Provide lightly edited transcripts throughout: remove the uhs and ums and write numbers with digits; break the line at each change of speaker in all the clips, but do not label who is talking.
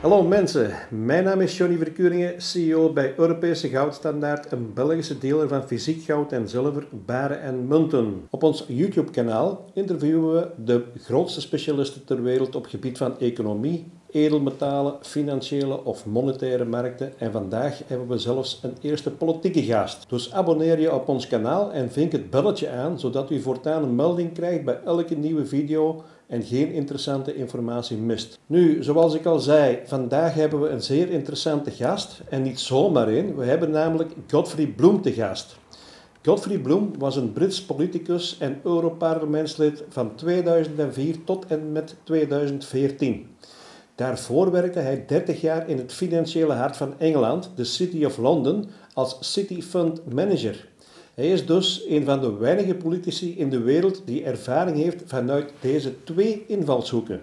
Hallo mensen, mijn naam is Johnny Verkuringen, CEO bij Europese Goudstandaard, een Belgische dealer van fysiek goud en zilver, baren en munten. Op ons YouTube-kanaal interviewen we de grootste specialisten ter wereld op het gebied van economie, edelmetalen, financiële of monetaire markten en vandaag hebben we zelfs een eerste politieke gast. Dus abonneer je op ons kanaal en vink het belletje aan, zodat u voortaan een melding krijgt bij elke nieuwe video en geen interessante informatie mist. Nu, zoals ik al zei, vandaag hebben we een zeer interessante gast en niet zomaar een. We hebben namelijk Godfrey Bloem te gast. Godfrey Bloem was een Brits politicus en Europarlementslid van 2004 tot en met 2014. Daarvoor werkte hij 30 jaar in het financiële hart van Engeland, de City of London, als City Fund Manager. Hij is dus een van de weinige politici in de wereld die ervaring heeft vanuit deze twee invalshoeken.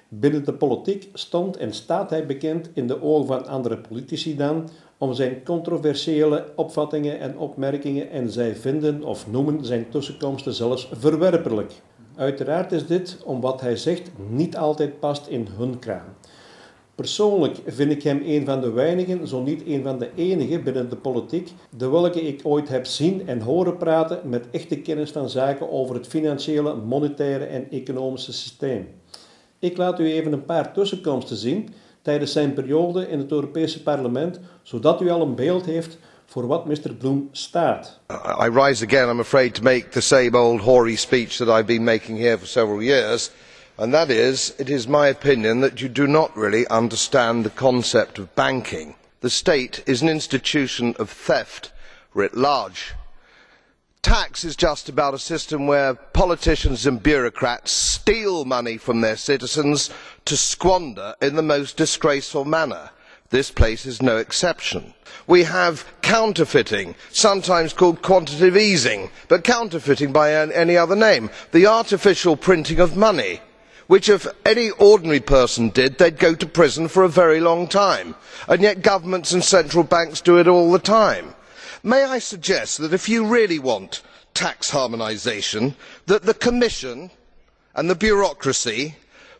Binnen de politiek stond en staat hij bekend in de ogen van andere politici dan om zijn controversiële opvattingen en opmerkingen en zij vinden of noemen zijn tussenkomsten zelfs verwerpelijk. Uiteraard is dit, om wat hij zegt, niet altijd past in hun kraam. Persoonlijk vind ik hem een van de weinigen, zo niet een van de enige binnen de politiek, de welke ik ooit heb zien en horen praten met echte kennis van zaken over het financiële, monetaire en economische systeem. Ik laat u even een paar tussenkomsten zien tijdens zijn periode in het Europese parlement, zodat u al een beeld heeft voor wat Mr. Bloem staat.
I rise again, I'm afraid, to make the same old hoary speech that I've been making here for several years. And that is, it is my opinion that you do not really understand the concept of banking. The state is an institution of theft writ large. Tax is just about a system where politicians and bureaucrats steal money from their citizens to squander in the most disgraceful manner. This place is no exception. We have counterfeiting, sometimes called quantitative easing, but counterfeiting by any other name. The artificial printing of money, which if any ordinary person did, they'd go to prison for a very long time. And yet governments and central banks do it all the time. May I suggest that if you really want tax harmonisation, that the Commission and the bureaucracy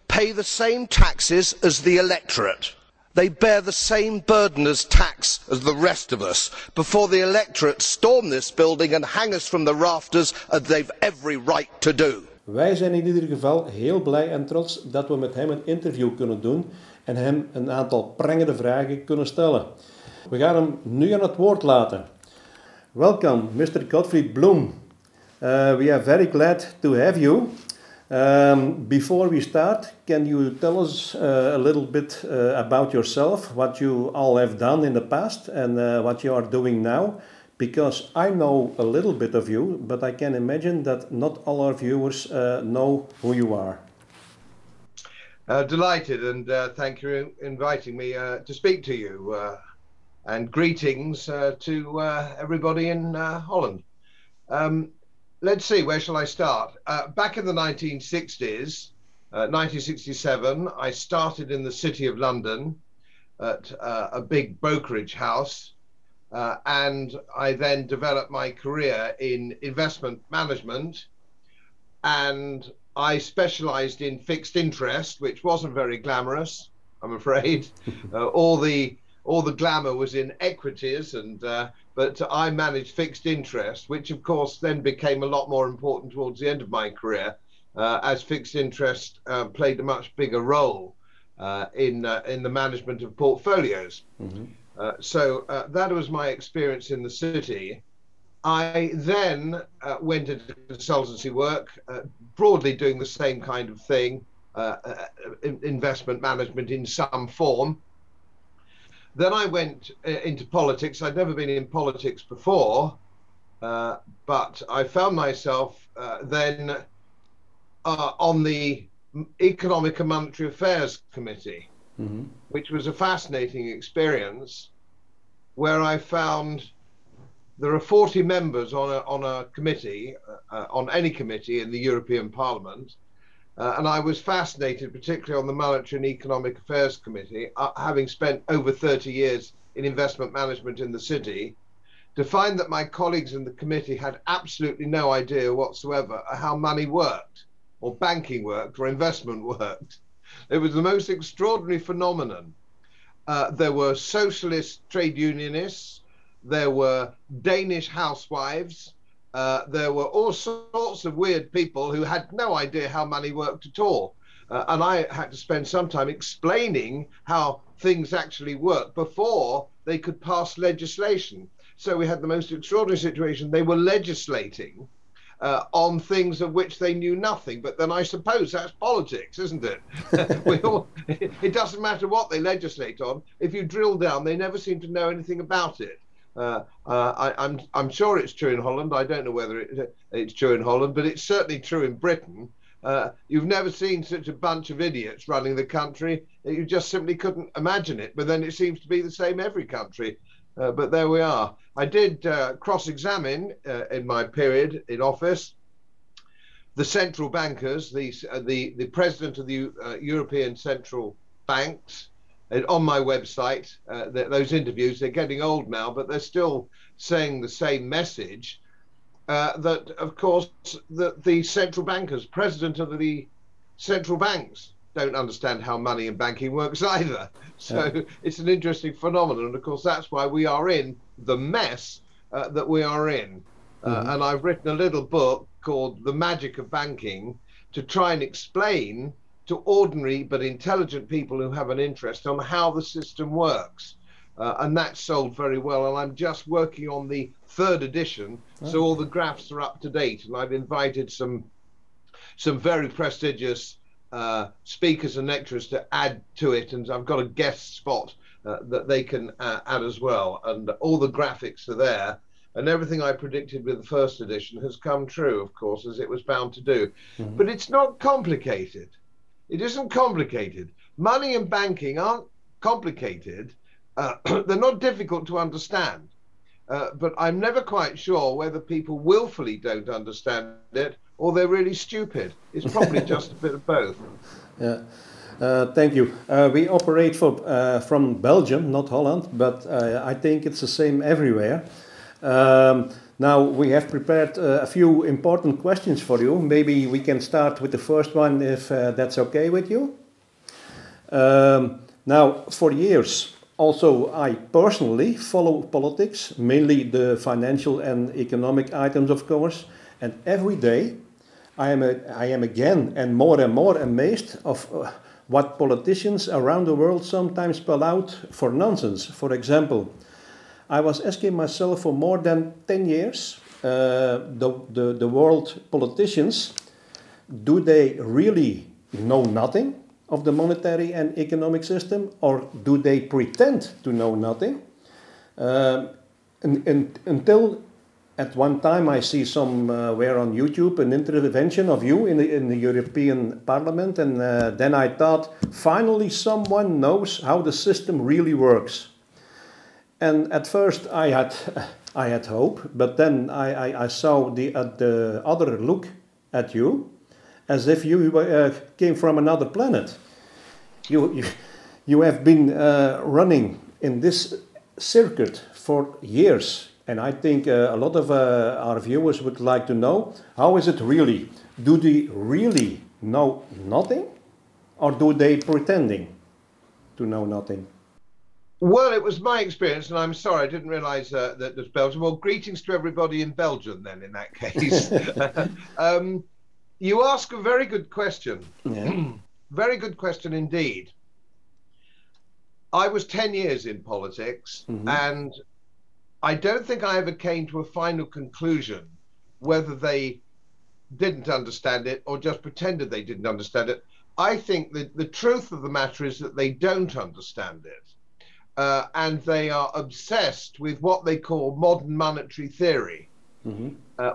pay the same taxes as the electorate. They bear the same burden as tax as the rest of us before the electorate storm this building and hang us from the rafters as they've every right to do.
Wij zijn in ieder geval heel blij en trots dat we met hem een interview kunnen doen en hem een aantal prangende vragen kunnen stellen. We gaan hem nu aan het woord laten. Welcome, Mr. Godfrey Bloem. We are very glad to have you. Before we start, can you tell us a little bit about yourself, what you all have done in the past and what you are doing now? Because I know a little bit of you, but I can imagine that not all our viewers know who you are.
Delighted, and thank you for inviting me to speak to you. And greetings to everybody in Holland. Let's see, where shall I start? Back in the 1960s, 1967, I started in the City of London at a big brokerage house. And I then developed my career in investment management, and I specialized in fixed interest, which wasn't very glamorous, I'm afraid. All the glamour was in equities, but I managed fixed interest, which of course then became a lot more important towards the end of my career, as fixed interest played a much bigger role in the management of portfolios. Mm-hmm. So that was my experience in the city. I then went into consultancy work, broadly doing the same kind of thing, investment management in some form. Then I went into politics. I'd never been in politics before, but I found myself then on the Economic and Monetary Affairs Committee. Mm-hmm. Which was a fascinating experience, where I found there are 40 members on a committee, on any committee in the European Parliament, and I was fascinated particularly on the Monetary and Economic Affairs Committee, having spent over 30 years in investment management in the city, to find that my colleagues in the committee had absolutely no idea whatsoever how money worked, or banking worked, or investment worked. It was the most extraordinary phenomenon. There were socialist trade unionists, there were Danish housewives, there were all sorts of weird people who had no idea how money worked at all. And I had to spend some time explaining how things actually work before they could pass legislation. So we had the most extraordinary situation. They were legislating on things of which they knew nothing. But then I suppose that's politics, isn't it? It doesn't matter what they legislate on. If you drill down, they never seem to know anything about it. I'm sure it's true in Holland. I don't know whether it's true in Holland, but it's certainly true in Britain. You've never seen such a bunch of idiots running the country. You just simply couldn't imagine it. But then it seems to be the same every country. But there we are. I did cross-examine in my period in office the central bankers, the president of the European central banks. And on my website, those interviews, they're getting old now, but they're still saying the same message. That, of course, the central bankers, president of the central banks, don't understand how money and banking works either. So it's an interesting phenomenon. And of course, that's why we are in the mess that we are in. And I've written a little book called The Magic of Banking to try and explain to ordinary but intelligent people who have an interest on how the system works. And that's sold very well. And I'm just working on the 3rd edition, so all the graphs are up to date. And I've invited some very prestigious speakers and lecturers to add to it. And I've got a guest spot that they can add as well. And all the graphics are there. And everything I predicted with the 1st edition has come true, of course, as it was bound to do. But it's not complicated. It isn't complicated. Money and banking aren't complicated. They're not difficult to understand, but I'm never quite sure whether people willfully don't understand it or they're really stupid. It's probably just a bit of both.
Yeah, thank you. We operate from Belgium, not Holland, but I think it's the same everywhere. Now we have prepared a few important questions for you. Maybe we can start with the first one, if that's okay with you. Now, for years, also, I personally follow politics, mainly the financial and economic items, of course. And every day, I am again and more amazed of what politicians around the world sometimes spell out for nonsense. For example, I was asking myself for more than 10 years, the world politicians, do they really know nothing of the monetary and economic system, or do they pretend to know nothing? Until at one time I see somewhere on YouTube an intervention of you in the European Parliament, and then I thought, finally someone knows how the system really works. And at first I had hope, but then I saw the other look at you, as if you came from another planet. You have been running in this circuit for years, and I think a lot of our viewers would like to know, how is it really? Do they really know nothing, or do they pretending to know nothing?
Well, it was my experience, and I'm sorry, I didn't realize that there's Belgium. Well, greetings to everybody in Belgium then, in that case. You ask a very good question. Yeah. Very good question indeed. I was 10 years in politics, and I don't think I ever came to a final conclusion whether they didn't understand it or just pretended they didn't understand it. I think that the truth of the matter is that they don't understand it. And they are obsessed with what they call modern monetary theory,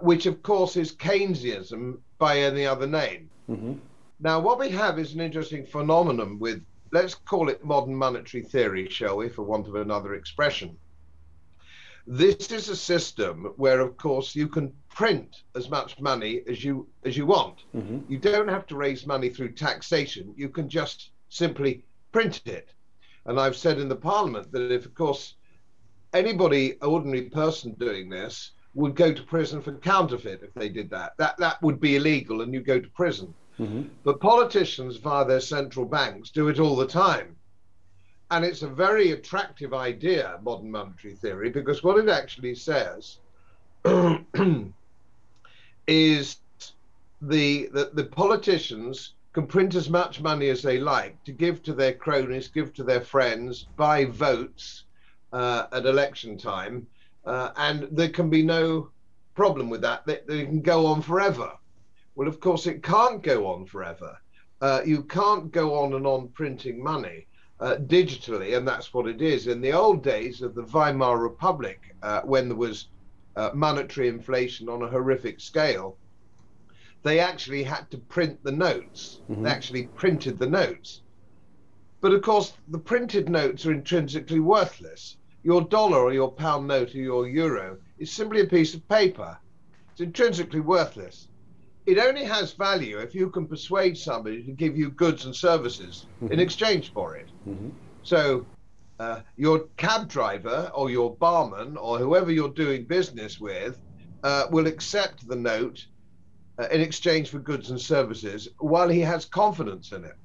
which of course is Keynesianism by any other name. Now, what we have is an interesting phenomenon with, let's call it modern monetary theory, shall we, for want of another expression. This is a system where, of course, you can print as much money as you want. You don't have to raise money through taxation. You can just simply print it. And I've said in the Parliament that if, of course, anybody, ordinary person doing this, would go to prison for counterfeit if they did that. That would be illegal and you go to prison. But politicians via their central banks do it all the time. And it's a very attractive idea, modern monetary theory, because what it actually says is the politicians can print as much money as they like to give to their cronies, give to their friends, buy votes at election time, and there can be no problem with that. They can go on forever. Well, of course, it can't go on forever. You can't go on and on printing money digitally, and that's what it is. In the old days of the Weimar Republic, when there was monetary inflation on a horrific scale, they actually had to print the notes. They actually printed the notes. But of course, the printed notes are intrinsically worthless. Your dollar or your pound note or your euro is simply a piece of paper. It's intrinsically worthless. It only has value if you can persuade somebody to give you goods and services in exchange for it. So your cab driver or your barman or whoever you're doing business with will accept the note in exchange for goods and services while he has confidence in it.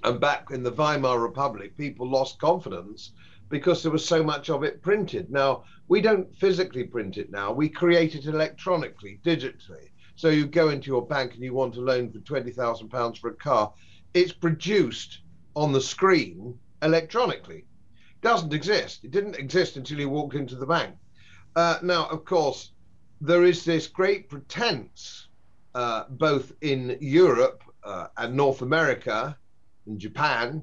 And back in the Weimar Republic, people lost confidence because there was so much of it printed. Now, we don't physically print it now. We create it electronically, digitally. So you go into your bank and you want a loan for £20,000 for a car. It's produced on the screen electronically. It doesn't exist. It didn't exist until you walked into the bank. Now, of course, there is this great pretense both in Europe and North America and Japan.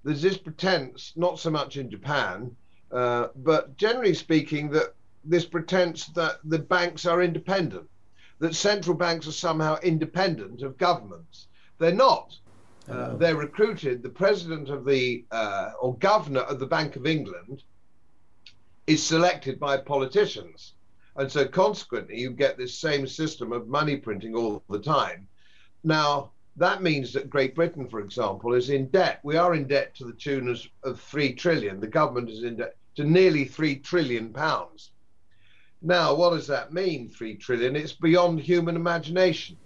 There's this pretense, not so much in Japan, but generally speaking, that this pretense that the banks are independent, that central banks are somehow independent of governments. They're not. They're recruited. The president of the, or governor of the Bank of England is selected by politicians. And so consequently, you get this same system of money printing all the time. Now, that means that Great Britain, for example, is in debt. We are in debt to the tune of 3 trillion. The government is in debt to nearly 3 trillion pounds. Now, what does that mean, 3 trillion? It's beyond human imagination.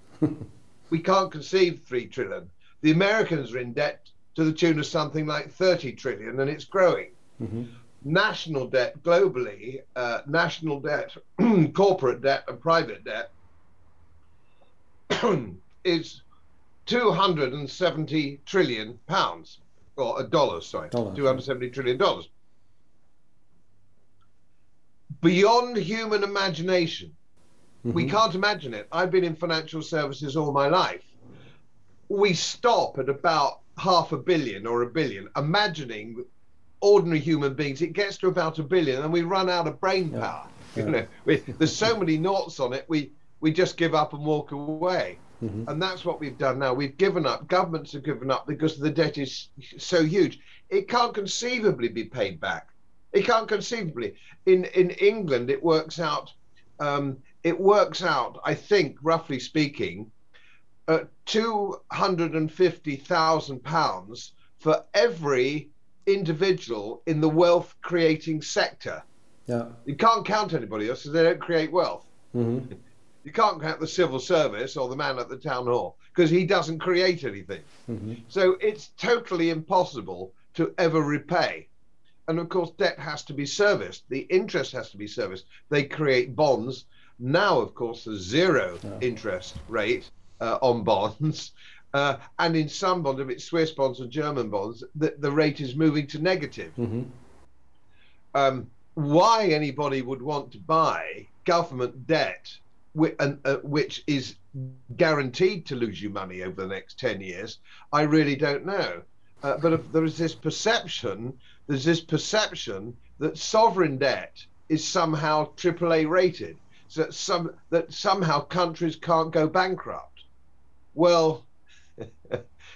We can't conceive 3 trillion. The Americans are in debt to the tune of something like 30 trillion, and it's growing. National debt globally, national debt, corporate debt and private debt is 270 trillion pounds, or dollars, sorry, $270 trillion. Beyond human imagination. We can't imagine it. I've been in financial services all my life. We stop at about $500 million or $1 billion, imagining ordinary human beings. It gets to about $1 billion and we run out of brain power. You know, there's so many noughts on it, we just give up and walk away. And that's what we've done now. We've given up. Governments have given up because the debt is so huge. It can't conceivably be paid back. It can't conceivably. In England, it works out, I think, roughly speaking, £250,000 for every individual in the wealth creating sector. You can't count anybody else because they don't create wealth. You can't count the civil service or the man at the town hall because he doesn't create anything. So it's totally impossible to ever repay. And of course, debt has to be serviced. The interest has to be serviced. They create bonds. Now, of course, there's zero interest rate on bonds. And in some bonds, if it's Swiss bonds or German bonds, the rate is moving to negative. Why anybody would want to buy government debt, which is guaranteed to lose you money over the next 10 years, I really don't know. But if there is this perception, there's this perception that sovereign debt is somehow AAA rated, so that somehow countries can't go bankrupt. Well,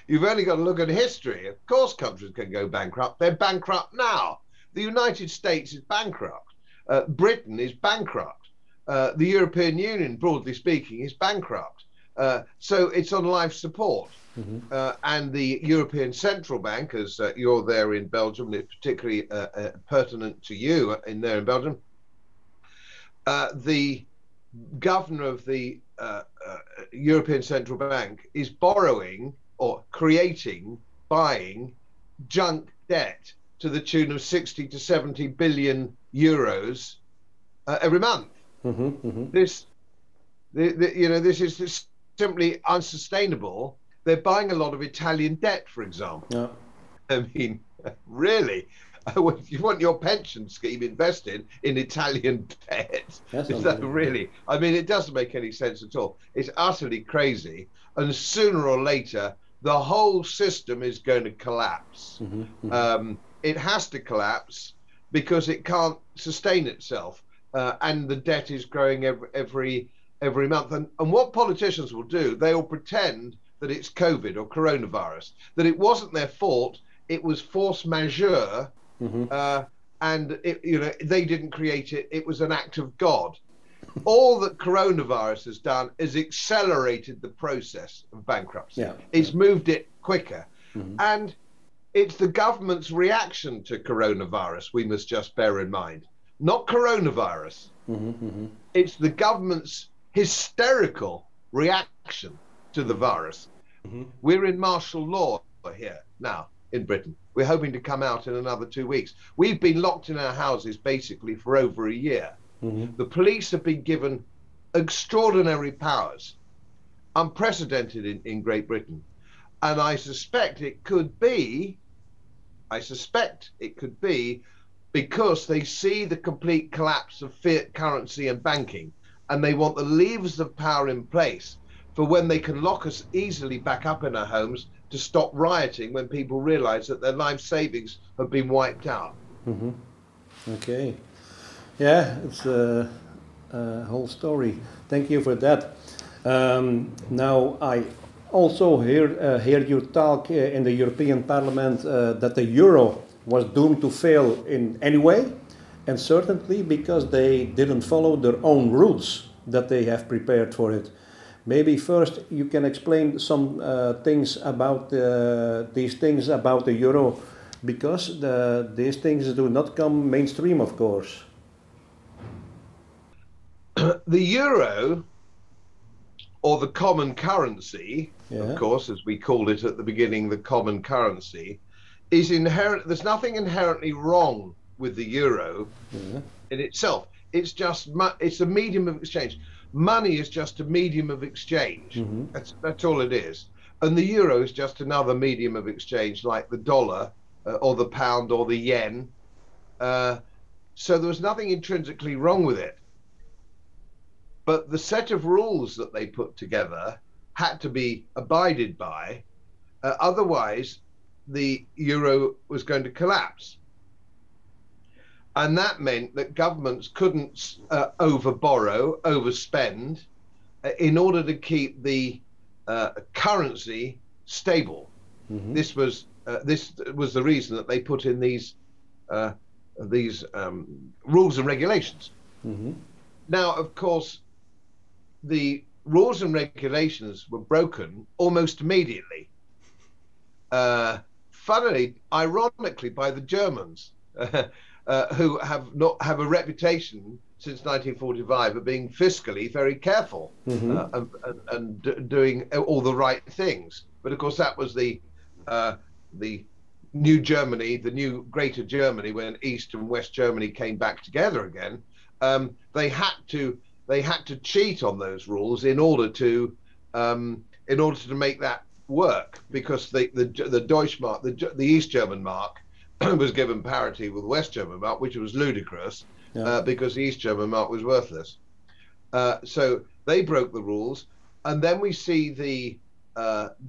you've only got to look at history. Of course countries can go bankrupt. They're bankrupt now. The United States is bankrupt. Britain is bankrupt. The European Union, broadly speaking, is bankrupt. So it's on life support. And the European Central Bank, as you're there in Belgium, and it's particularly pertinent to you in there in Belgium, the governor of the European Central Bank is borrowing or buying junk debt to the tune of 60 to 70 billion euros every month. This, you know, this is simply unsustainable. They're buying a lot of Italian debt, for example.
Yeah.
I mean, really, you want your pension scheme invested in Italian debt? Is that really? I mean, it doesn't make any sense at all. It's utterly crazy. And sooner or later, the whole system is going to collapse. It has to collapse because it can't sustain itself. And the debt is growing every month. And what politicians will do, they will pretend that it's COVID or coronavirus, that it wasn't their fault, it was force majeure, and you know, they didn't create it, it was an act of God. All that coronavirus has done is accelerated the process of bankruptcy. It's moved it quicker. And it's the government's reaction to coronavirus we must just bear in mind, not coronavirus. It's the government's hysterical reaction to the virus. We're in martial law here now in Britain. We're hoping to come out in another 2 weeks. We've been locked in our houses basically for over a year. The police have been given extraordinary powers, unprecedented in Great Britain. And I suspect it could be because they see the complete collapse of fiat currency and banking, and they want the levers of power in place for when they can lock us easily back up in our homes to stop rioting when people realize that their life savings have been wiped out.
Okay. Yeah, it's a whole story. Thank you for that. Now, I also hear you talk in the European Parliament that the euro was doomed to fail in any way, and certainly because they didn't follow their own rules that they have prepared for it. Maybe first you can explain some things about these things about the euro, because these things do not come mainstream, of course.
The euro, or the common currency, of course, as we called it at the beginning, the common currency, is inherent. There's nothing inherently wrong with the euro in itself. It's just it's a medium of exchange. Money is just a medium of exchange. That's all it is. And the euro is just another medium of exchange, like the dollar or the pound or the yen. So there was nothing intrinsically wrong with it. But the set of rules that they put together had to be abided by. Otherwise, the euro was going to collapse. And that meant that governments couldn't overborrow, overspend, in order to keep the currency stable. This was the reason that they put in these rules and regulations. Now, of course, the rules and regulations were broken almost immediately. Funnily, ironically, by the Germans. Who have a reputation since 1945 of being fiscally very careful and doing all the right things. But of course, that was the new Germany, the new Greater Germany, when East and West Germany came back together again. They had to cheat on those rules in order to make that work, because the Deutschmark, the East German mark, was given parity with the West German mark, which was ludicrous, because the East German mark was worthless. So they broke the rules, and then we see the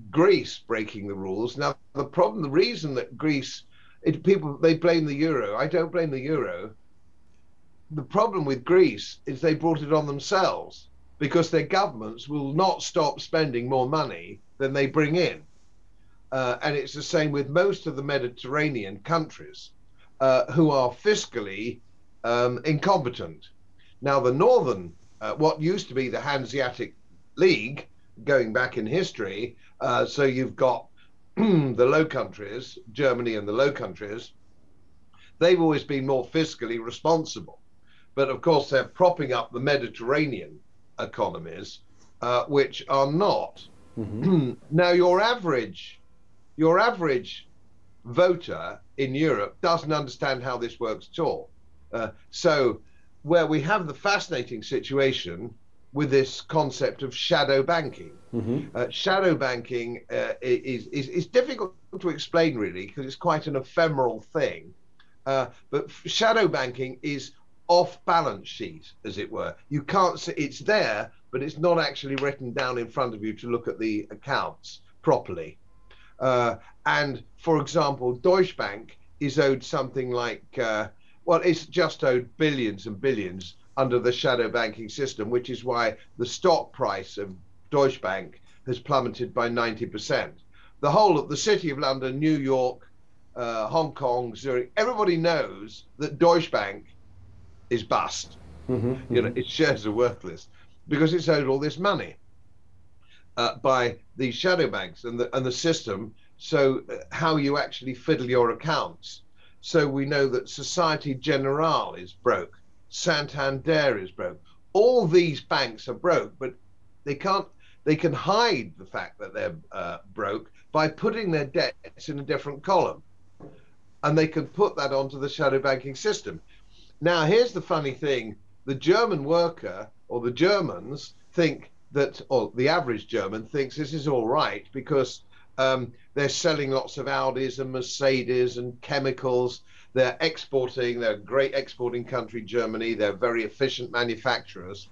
Greece breaking the rules. Now, the reason that Greece, they blame the euro. I don't blame the euro. The problem with Greece is they brought it on themselves, because their governments will not stop spending more money than they bring in. And it's the same with most of the Mediterranean countries who are fiscally incompetent. Now, the northern, what used to be the Hanseatic League, going back in history, so you've got the Low Countries, Germany and the Low Countries, they've always been more fiscally responsible. But of course, they're propping up the Mediterranean economies, which are not. Now, your average voter in Europe doesn't understand how this works at all. So where we have the fascinating situation with this concept of shadow banking. Shadow banking is difficult to explain, really, because it's quite an ephemeral thing. But shadow banking is off balance sheet, as it were. You can't see it's there, but it's not actually written down in front of you to look at the accounts properly. And for example, Deutsche Bank is owed something like, well, it's just owed billions and billions under the shadow banking system, which is why the stock price of Deutsche Bank has plummeted by 90%. The whole of the City of London, New York, Hong Kong, Zurich, everybody knows that Deutsche Bank is bust. You know, its shares are worthless because it's owed all this money by these shadow banks and the system. So how you actually fiddle your accounts. So we know that Societe Generale is broke. Santander is broke. All these banks are broke, but they can hide the fact that they're broke by putting their debts in a different column, and they can put that onto the shadow banking system. Now, here's the funny thing: the German worker, or the Germans, think that, or the average German thinks this is all right because they're selling lots of Audis and Mercedes and chemicals. They're exporting. They're a great exporting country, Germany. They're very efficient manufacturers.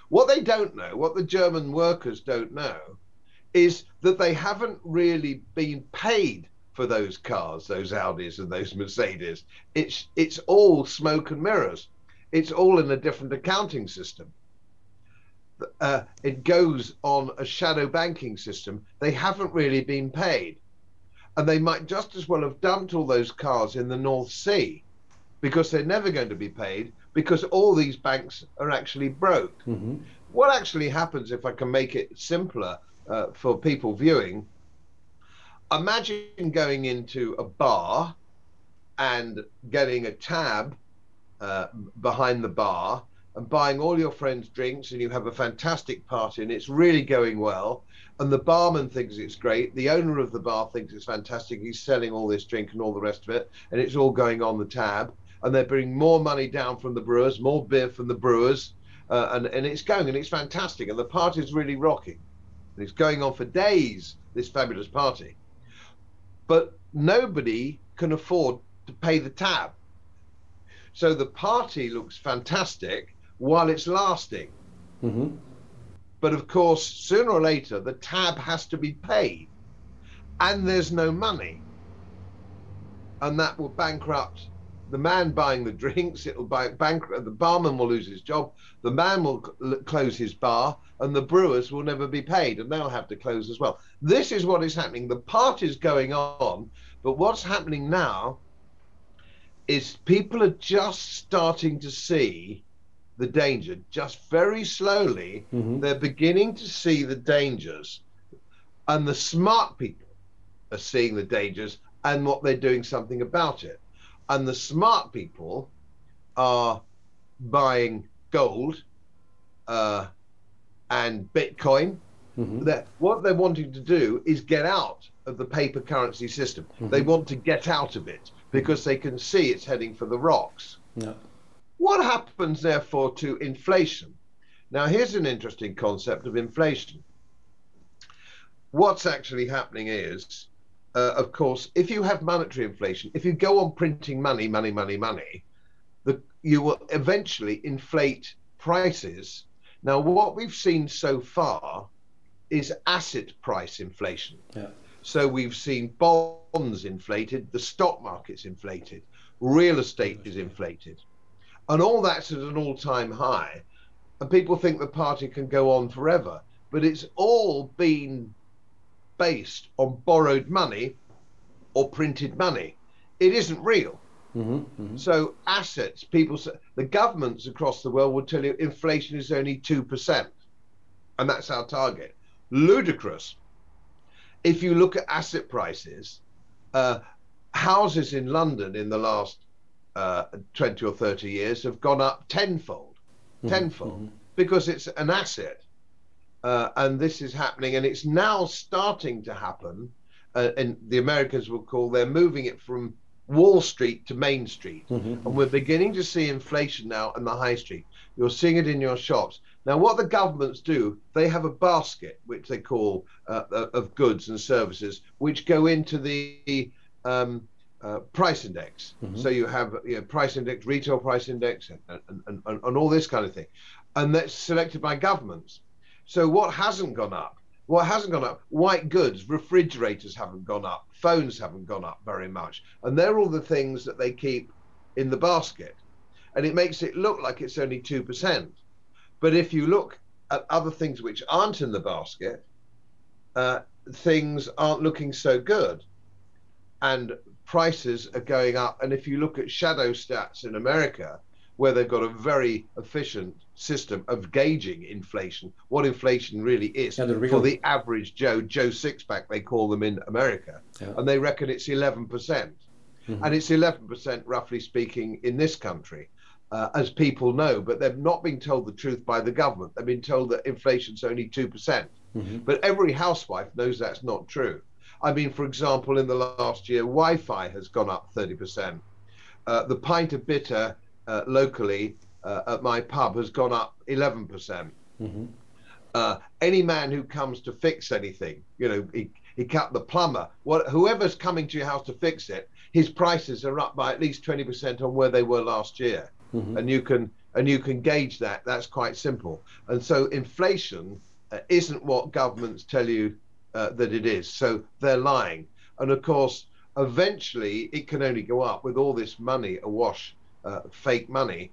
What they don't know, what the German workers don't know, is that they haven't really been paid for those cars, those Audis and those Mercedes. It's all smoke and mirrors. It's all in a different accounting system. It goes on a shadow banking system. They haven't really been paid. And they might just as well have dumped all those cars in the North Sea because they're never going to be paid because all these banks are actually broke. What actually happens, if I can make it simpler for people viewing, imagine going into a bar and getting a tab behind the bar and buying all your friends drinks, and you have a fantastic party and it's really going well, and the barman thinks it's great, the owner of the bar thinks it's fantastic, he's selling all this drink and all the rest of it, and it's all going on the tab, and they're bringing more money down from the brewers, more beer from the brewers, and it's going, and it's fantastic, and the party's really rocking, and it's going on for days, this fabulous party. But nobody can afford to pay the tab. So the party looks fantastic while it's lasting. But of course, sooner or later, the tab has to be paid, and there's no money. And that will bankrupt the man buying the drinks, it'll bankrupt, the barman will lose his job, the man will close his bar, and the brewers will never be paid, and they'll have to close as well. This is what is happening. The party's going on, but what's happening now is people are just starting to see the danger, just very slowly. They're beginning to see the dangers, and the smart people are seeing the dangers and what they're doing something about it. And the smart people are buying gold and Bitcoin. What they're wanting to do is get out of the paper currency system. They want to get out of it because they can see it's heading for the rocks. What happens, therefore, to inflation? Now, here's an interesting concept of inflation. What's actually happening is, of course, if you have monetary inflation, if you go on printing money, you will eventually inflate prices. Now, what we've seen so far is asset price inflation. So we've seen bonds inflated, the stock market's inflated, real estate is inflated, and all that's at an all-time high. And people think the party can go on forever, but it's all been based on borrowed money or printed money. It isn't real. So assets, people say, the governments across the world will tell you inflation is only 2%, and that's our target. Ludicrous. If you look at asset prices, houses in London in the last 20 or 30 years have gone up tenfold, because it's an asset. And this is happening, and it's now starting to happen. And the Americans will call, they're moving it from Wall Street to Main Street. And we're beginning to see inflation now in the high street. You're seeing it in your shops. Now, what the governments do, they have a basket, which they call of goods and services, which go into the price index. So you have price index, retail price index, and all this kind of thing. And that's selected by governments. So what hasn't gone up? What hasn't gone up? White goods, refrigerators haven't gone up, phones haven't gone up very much. And they're all the things that they keep in the basket. And it makes it look like it's only 2%. But if you look at other things which aren't in the basket, things aren't looking so good. And prices are going up. And if you look at shadow stats in America, where they've got a very efficient system of gauging inflation, what inflation really is for the average Joe Sixpack, they call them in America, and they reckon it's 11%. And it's 11%, roughly speaking, in this country, as people know, but they've not been told the truth by the government. They've been told that inflation's only 2%. But every housewife knows that's not true. I mean, for example, in the last year, Wi-Fi has gone up 30%. The pint of bitter locally at my pub has gone up 11%. Any man who comes to fix anything, he cut the plumber, whoever's coming to your house to fix it, his prices are up by at least 20% on where they were last year. And you can gauge that. That's quite simple. And so inflation isn't what governments tell you that it is. So they're lying. And of course, eventually it can only go up with all this money awash, fake money.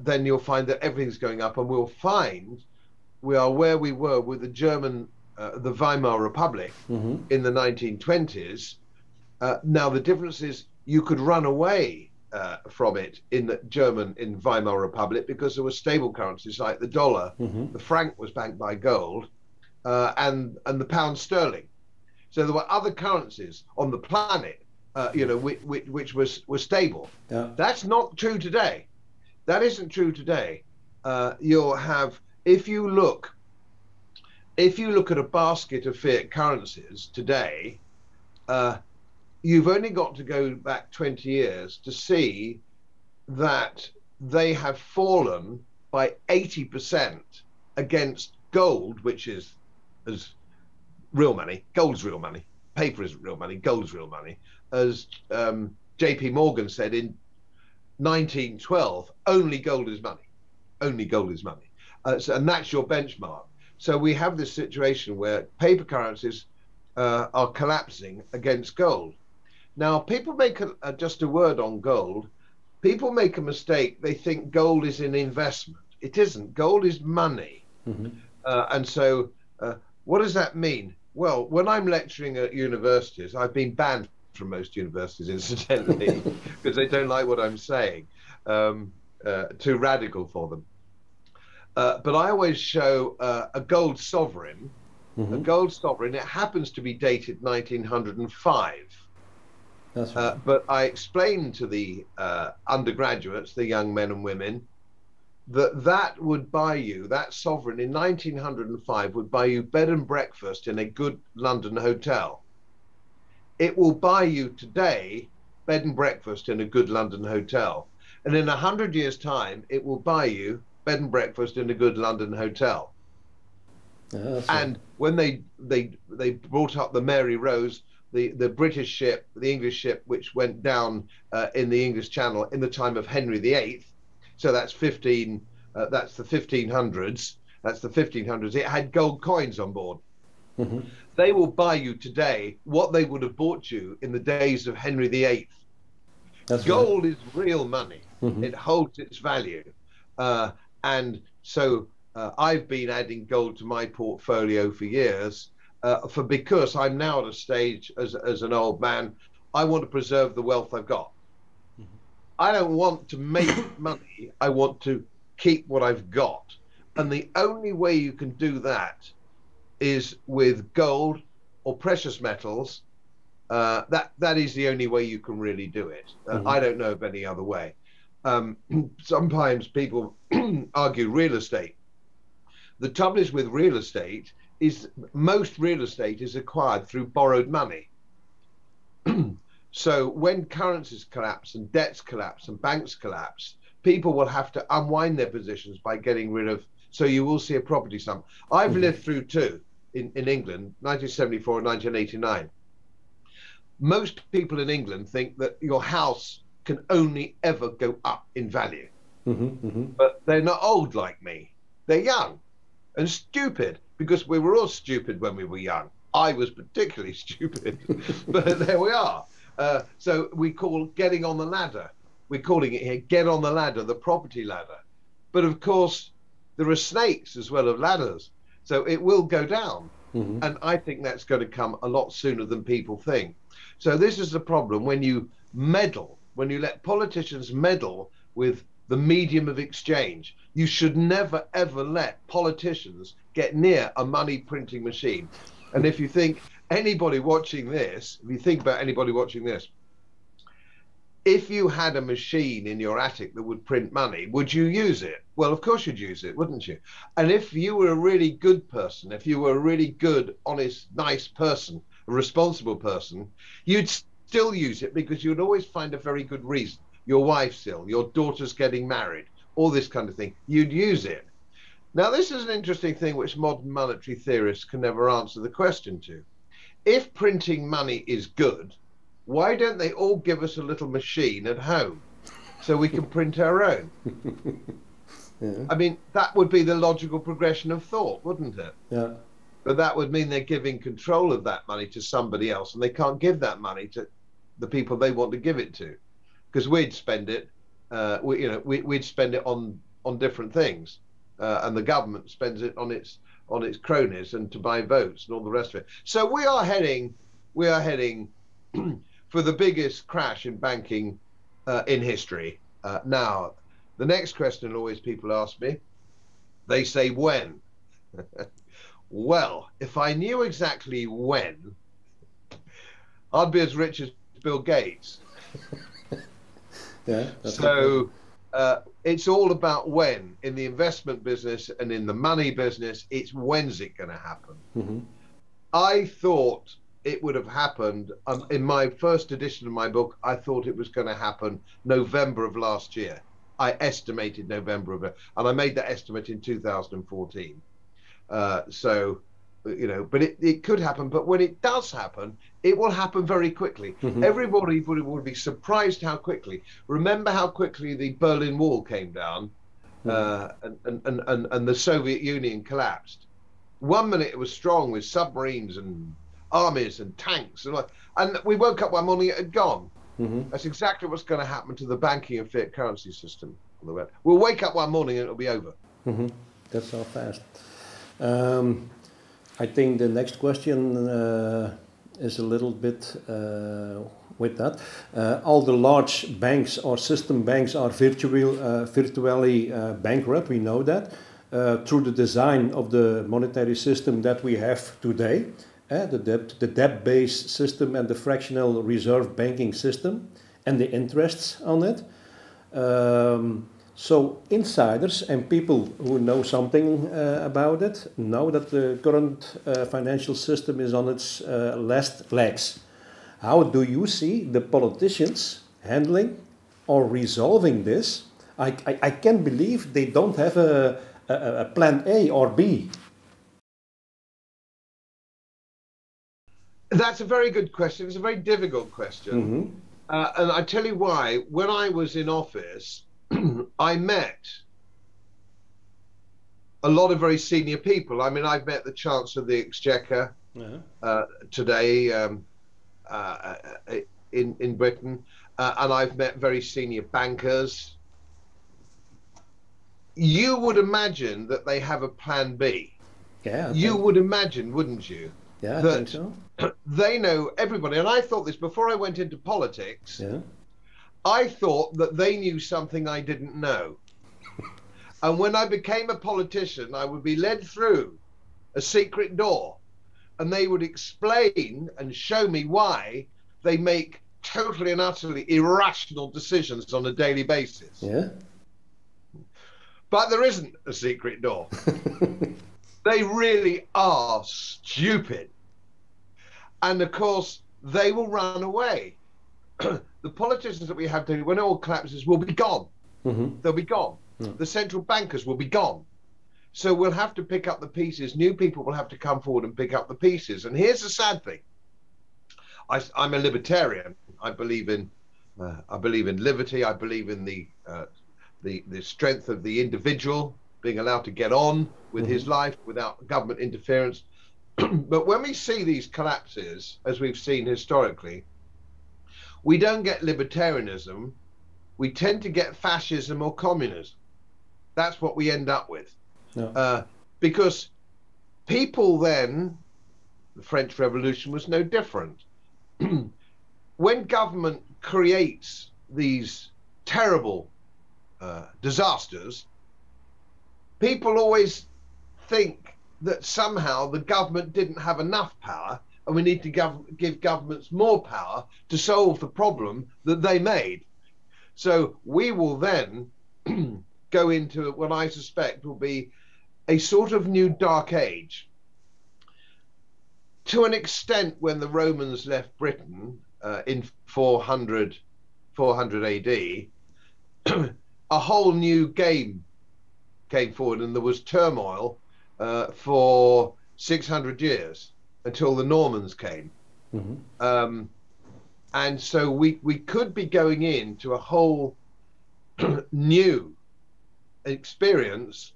Then you'll find that everything's going up, and we'll find we are where we were with the German, the Weimar Republic in the 1920s. Now the difference is you could run away from it in Weimar Republic because there were stable currencies like the dollar, the franc was backed by gold, and the pound sterling. So there were other currencies on the planet, which were stable. That's not true today. That isn't true today. You'll have, if you look at a basket of fiat currencies today, you've only got to go back 20 years to see that they have fallen by 80% against gold, which is real money. Gold's real money. Paper isn't real money. Gold's real money. As JP Morgan said in 1912, only gold is money. Only gold is money. And that's your benchmark. So we have this situation where paper currencies are collapsing against gold. Now, people make just a word on gold. People make a mistake. They think gold is an investment. It isn't. Gold is money. And so what does that mean? Well, when I'm lecturing at universities, I've been banned from most universities, incidentally, because they don't like what I'm saying. Too radical for them. But I always show a gold sovereign. A gold sovereign. It happens to be dated 1905. That's right. But I explained to the undergraduates, the young men and women, that would buy you, that sovereign in 1905 would buy you bed and breakfast in a good London hotel. It will buy you today bed and breakfast in a good London hotel. And in 100 years' time, it will buy you bed and breakfast in a good London hotel. And when they brought up the Mary Rose, the British ship, the English ship, which went down in the English Channel in the time of Henry VIII, so that's the 1500s. That's the 1500s. It had gold coins on board. They will buy you today what they would have bought you in the days of Henry VIII. Gold is real money. It holds its value. And so I've been adding gold to my portfolio for years, because I'm now at a stage as an old man, I want to preserve the wealth I've got. I don't want to make money. I want to keep what I've got. And the only way you can do that is with gold or precious metals. That is the only way you can really do it. I don't know of any other way. Sometimes people argue real estate. The trouble is with real estate is most real estate is acquired through borrowed money. So when currencies collapse and debts collapse and banks collapse, people will have to unwind their positions by getting rid of. So you will see a property slump. I've lived through two in England, 1974 and 1989. Most people in England think that your house can only ever go up in value. But they're not old like me. They're young and stupid, because we were all stupid when we were young. I was particularly stupid, but there we are. So we call getting on the ladder. We're calling it here, get on the ladder, the property ladder. But of course, there are snakes as well as ladders. So it will go down. And I think that's going to come a lot sooner than people think. So this is the problem when you meddle, when you let politicians meddle with the medium of exchange. You should never, ever let politicians get near a money printing machine. And if you think anybody watching this, if you think about anybody watching this, if you had a machine in your attic that would print money, would you use it? Well, of course you'd use it, wouldn't you? And if you were a really good person, if you were a really good, honest, nice person, a responsible person, you'd still use it, because you'd always find a very good reason. Your wife's ill, your daughter's getting married, all this kind of thing. You'd use it. Now, this is an interesting thing which modern monetary theorists can never answer the question to. If printing money is good, why don't they all give us a little machine at home so we can print our own? I mean, that would be the logical progression of thought, wouldn't it?
Yeah.
But that would mean they're giving control of that money to somebody else, and they can't give that money to the people they want to give it to, because we'd spend it, we'd spend it on different things, and the government spends it on its cronies and to buy votes and all the rest of it. So we are heading for the biggest crash in banking in history. Now, the next question always people ask me, they say when. Well, if I knew exactly when, I'd be as rich as Bill Gates.
Yeah.
So it's all about when. In the investment business and in the money business, it's when's it going to happen. I thought it would have happened in my first edition of my book. I thought it was going to happen November of last year. I estimated November of it, and I made that estimate in 2014. So, you know, but it could happen. But when it does happen, it will happen very quickly. Everybody would be surprised how quickly. Remember how quickly the Berlin Wall came down, and the Soviet Union collapsed. 1 minute it was strong with submarines and armies and tanks, and we woke up one morning, it had gone. That's exactly what's going to happen to the banking and fiat currency system. We'll wake up one morning and it'll be over.
That's so fast. I think the next question is a little bit with that. All the large banks or system banks are virtually bankrupt, we know that, through the design of the monetary system that we have today. The debt-based system and the fractional reserve banking system and the interests on it. So insiders and people who know something about it know that the current financial system is on its last legs. How do you see the politicians handling or resolving this? I can't believe they don't have a plan A or B.
That's a very good question. It's a very difficult question. And I tell you why. When I was in office, I met a lot of very senior people. I mean, I've met the Chancellor of the Exchequer today in Britain, and I've met very senior bankers. You would imagine that they have a plan B.
Yeah.
You would imagine, wouldn't you?
Yeah, I
that
think so.
They know everybody. And I thought this before I went into politics.
Yeah.
I thought that they knew something I didn't know. And when I became a politician, I would be led through a secret door, and they would explain and show me why they make totally and utterly irrational decisions on a daily basis.
Yeah.
But there isn't a secret door. They really are stupid. And of course, they will run away. the politicians that we have today, when it all collapses, will be gone. They'll be gone. The central bankers will be gone. So we'll have to pick up the pieces. New people will have to come forward and pick up the pieces. And here's the sad thing. I'm a libertarian. I believe in liberty. I believe in the strength of the individual being allowed to get on with his life without government interference. But when we see these collapses, as we've seen historically, we don't get libertarianism. We tend to get fascism or communism. That's what we end up with. No. Because people then, the French Revolution was no different. When government creates these terrible disasters, people always think that somehow the government didn't have enough power and we need to give governments more power to solve the problem that they made. So we will then go into what I suspect will be a sort of new dark age. To an extent, when the Romans left Britain in 400 AD, a whole new game came forward, and there was turmoil for 600 years until the Normans came. And so we could be going into a whole new experience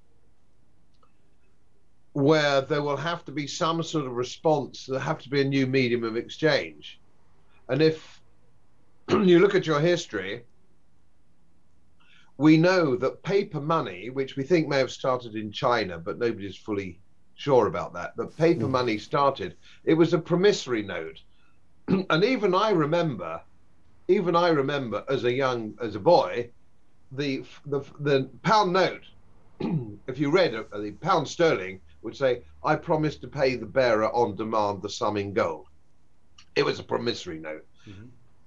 where there will have to be some sort of response. There'll have to be a new medium of exchange. And if you look at your history, we know that paper money, which we think may have started in China, but nobody's fully sure about that, but paper money started, it was a promissory note. And even I remember as a boy, the pound note, if you read the pound sterling, would say, I promise to pay the bearer on demand the sum in gold. It was a promissory note.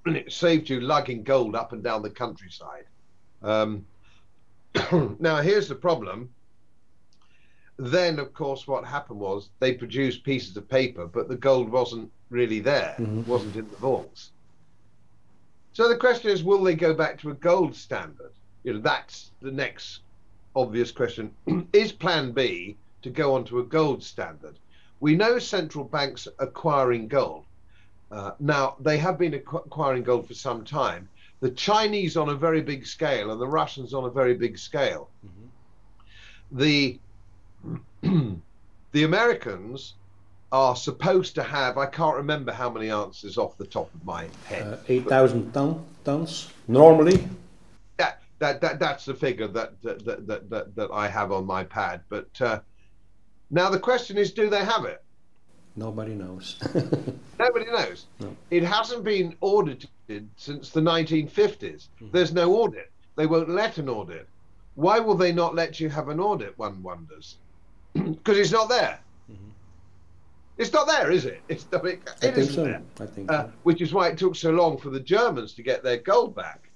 And it saved you lugging gold up and down the countryside. Now, here's the problem. Then, of course, what happened was they produced pieces of paper, but the gold wasn't really there, wasn't in the vaults. So the question is, will they go back to a gold standard? You know, that's the next obvious question. Is plan B to go onto a gold standard? We know central banks acquiring gold. Now, they have been acquiring gold for some time. The Chinese on a very big scale and the Russians on a very big scale. The Americans are supposed to have, I can't remember how many ounces off the top of my head.
8,000 tons normally.
That's the figure that I have on my pad. But now the question is, do they have it?
Nobody knows.
Nobody knows.
No.
It hasn't been audited since the 1950s. There's no audit. They won't let an audit. Why will they not let you have an audit, one wonders? Because it's not there. It's not there, is it? It's not, it isn't
so.
there.
I think so.
Which is why it took so long for the Germans to get their gold back.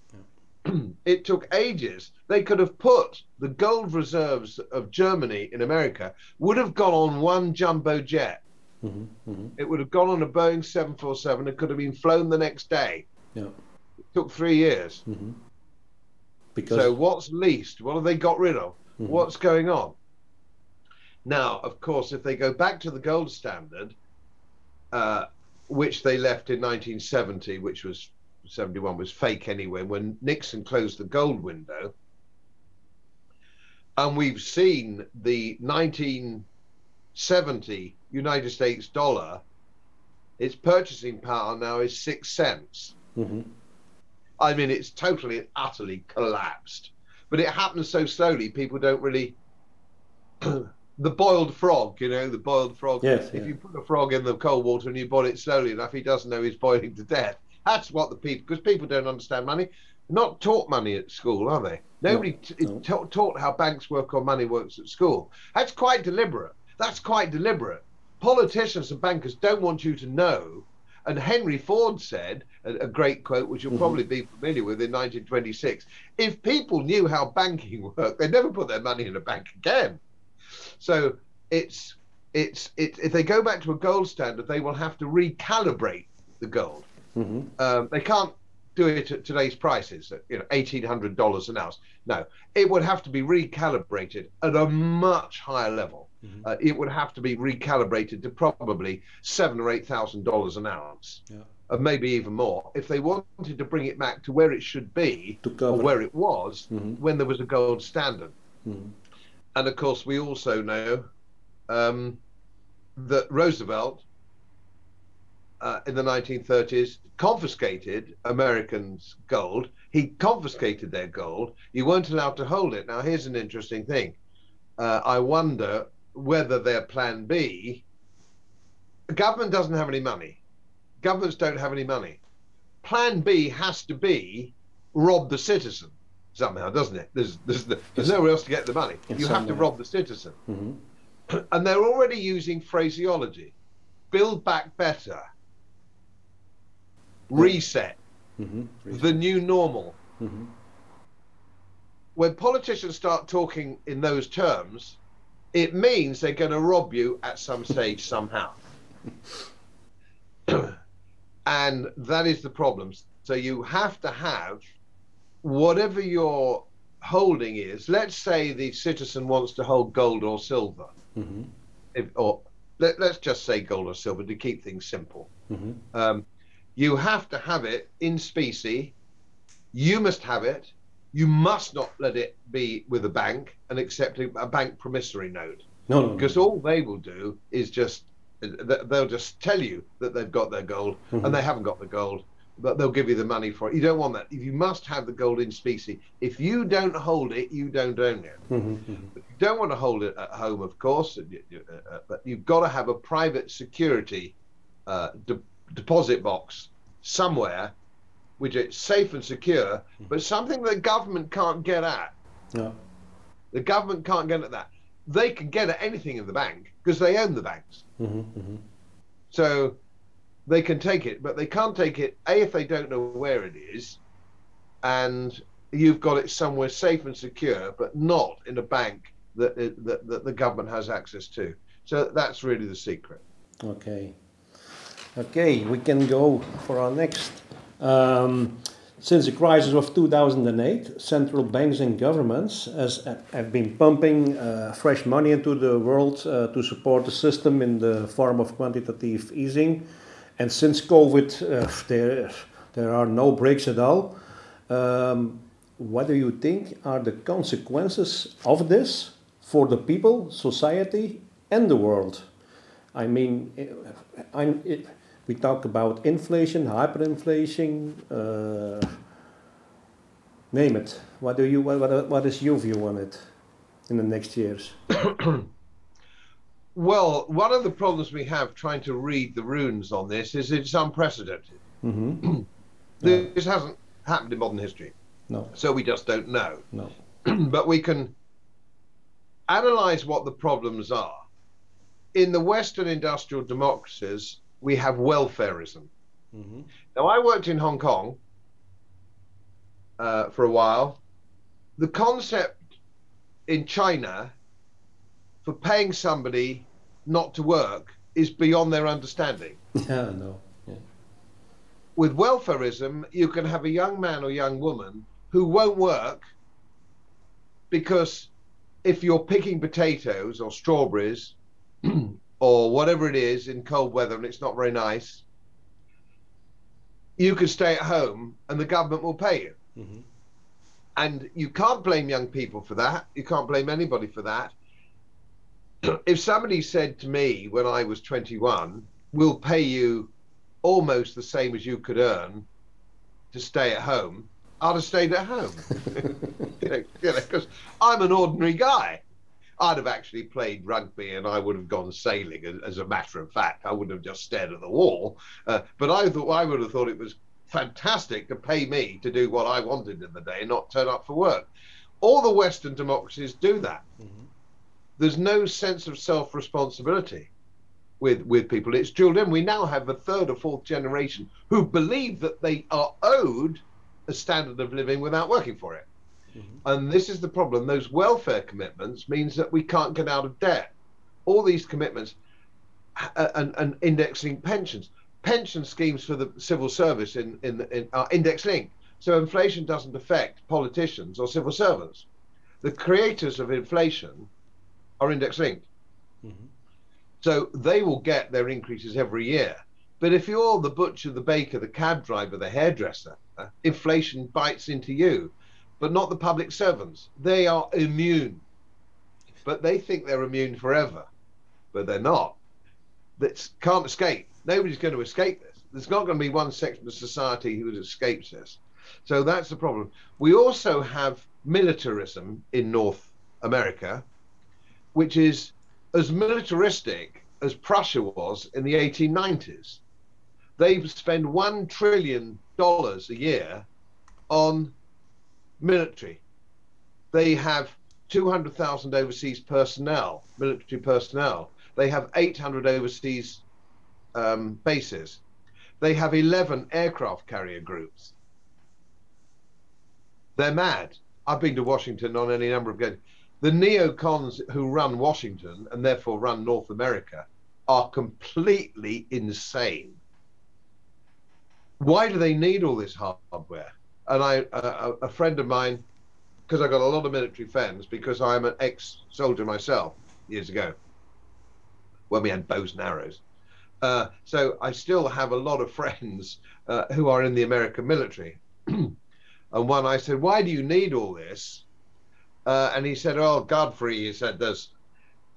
It took ages. They could have put the gold reserves of Germany in America would have gone on one jumbo jet. It would have gone on a Boeing 747. It could have been flown the next day.
Yeah.
It took 3 years.
Because
so what's leased? What have they got rid of? What's going on? Now, of course, if they go back to the gold standard, which they left in 1970, which was 71 was fake anyway, when Nixon closed the gold window, and we've seen the 1970 United States dollar, its purchasing power now is 6 cents. I mean, it's totally and utterly collapsed, but it happens so slowly, people don't really the boiled frog, you know, the boiled frog.
Yes,
if you put a frog in the cold water and you boil it slowly enough, he doesn't know he's boiling to death. That's what the people, because people don't understand money. Not taught money at school, are they? Nobody taught how banks work or money works at school. That's quite deliberate. That's quite deliberate. Politicians and bankers don't want you to know. And Henry Ford said, a great quote, which you'll probably be familiar with, in 1926, if people knew how banking worked, they'd never put their money in a bank again. So if they go back to a gold standard, they will have to recalibrate the gold. They can't do it at today's prices, at, $1,800 an ounce. No, it would have to be recalibrated at a much higher level. It would have to be recalibrated to probably $7,000 or $8,000 an ounce, maybe even more, if they wanted to bring it back to where it should be, or where it was when there was a gold standard. And of course, we also know that Roosevelt in the 1930s confiscated Americans' gold. He confiscated their gold. You weren't allowed to hold it. Now, here's an interesting thing. I wonder whether their plan B, the government doesn't have any money. Governments don't have any money. Plan B has to be rob the citizen somehow, doesn't it? There's nowhere else to get the money. You have to rob the citizen. And they're already using phraseology. Build back better. Reset. The new normal. When politicians start talking in those terms, it means they're going to rob you at some stage somehow. And that is the problem. So you have to have whatever your holding is. Let's say the citizen wants to hold gold or silver. Let's just say gold or silver to keep things simple. You have to have it in specie. You must have it. You must not let it be with a bank and accept a bank promissory note. Because all they will do is they'll just tell you that they've got their gold and they haven't got the gold, but they'll give you the money for it. You don't want that. You must have the gold in specie. If you don't hold it, you don't own it. But you don't want to hold it at home, of course, but you've got to have a private security deposit box somewhere, which is safe and secure, but something the government can't get at. The government can't get at that. They can get at anything in the bank because they own the banks. So they can take it, but they can't take it, A, if they don't know where it is, and you've got it somewhere safe and secure, but not in a bank that the government has access to. So that's really the secret. Okay, we can go for our next. Since the crisis of 2008, central banks and governments have been pumping fresh money into the world to support the system in the form of quantitative easing. And since COVID, there are no breaks at all. What do you think are the consequences of this for the people, society, and the world? I mean, we talk about inflation, hyperinflation, name it. What is your view on it in the next years? Well, one of the problems we have trying to read the runes on this is it's unprecedented. This hasn't happened in modern history. So we just don't know. But we can analyze what the problems are. In the Western industrial democracies, we have welfarism. Now, I worked in Hong Kong for a while. The concept in China for paying somebody not to work is beyond their understanding. With welfarism, you can have a young man or young woman who won't work because if you're picking potatoes or strawberries or whatever it is in cold weather and it's not very nice, you can stay at home and the government will pay you. And you can't blame young people for that. You can't blame anybody for that. If somebody said to me when I was 21, we'll pay you almost the same as you could earn to stay at home, I'd have stayed at home. Because I'm an ordinary guy. I'd have actually played rugby and I would have gone sailing, as a matter of fact. I wouldn't have just stared at the wall. But I would have thought it was fantastic to pay me to do what I wanted in the day and not turn up for work. All the Western democracies do that. There's no sense of self-responsibility with people. It's drilled in. We now have a third or fourth generation who believe that they are owed a standard of living without working for it. And this is the problem. Those welfare commitments means that we can't get out of debt. All these commitments and indexing pensions. pension schemes for the civil service are index linked. So inflation doesn't affect politicians or civil servants. The creators of inflation are index linked. Mm-hmm. So they will get their increases every year. But if you're the butcher, the baker, the cab driver, the hairdresser, inflation bites into you, but not the public servants. They are immune. But they think they're immune forever. But they're not. That can't escape. Nobody's going to escape this. There's not going to be one section of society who escapes this. So that's the problem. We also have militarism in North America, which is as militaristic as Prussia was in the 1890s. They spend $1 trillion a year on military. They have 200,000 overseas personnel, military personnel. They have 800 overseas bases. They have 11 aircraft carrier groups. They're mad. I've been to Washington on any number of occasions. The neocons who run Washington and therefore run North America are completely insane. Why do they need all this hardware? And a friend of mine, because I got a lot of military friends, because I'm an ex-soldier myself years ago, when we had bows and arrows. So I still have a lot of friends who are in the American military. And one, I said, why do you need all this? And he said, oh, Godfrey, he said, there's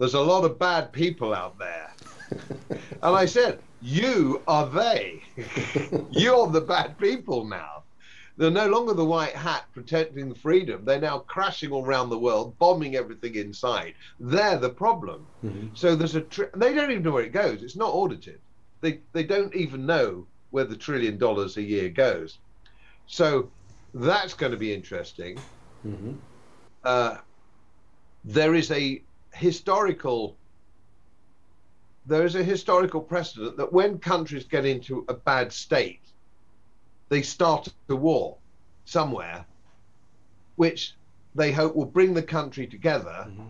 a lot of bad people out there. And I said, you are they. You're the bad people now. They're no longer the white hat protecting the freedom. They're now crashing all around the world, bombing everything inside. They're the problem. Mm-hmm. So there's they don't even know where it goes. It's not audited. They don't even know where the $1 trillion a year goes. So that's going to be interesting. Mm-hmm. There is a historical precedent that when countries get into a bad state, they start a war somewhere, which they hope will bring the country together, mm-hmm.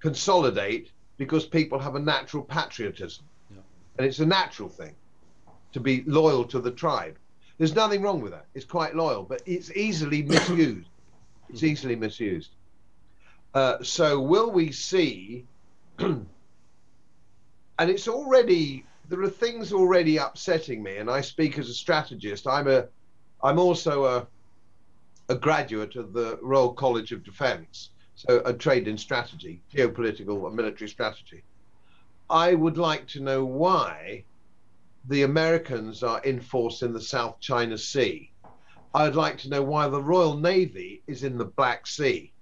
consolidate, because people have a natural patriotism. Yeah. And it's a natural thing to be loyal to the tribe. There's nothing wrong with that. It's quite loyal, but it's easily misused. It's easily misused. So will we see, and it's already, there are things already upsetting me, and I speak as a strategist. I'm also a graduate of the Royal College of Defence, so I trained in strategy, geopolitical and military strategy. I would like to know why the Americans are in force in the South China Sea. I'd like to know why the Royal Navy is in the Black Sea.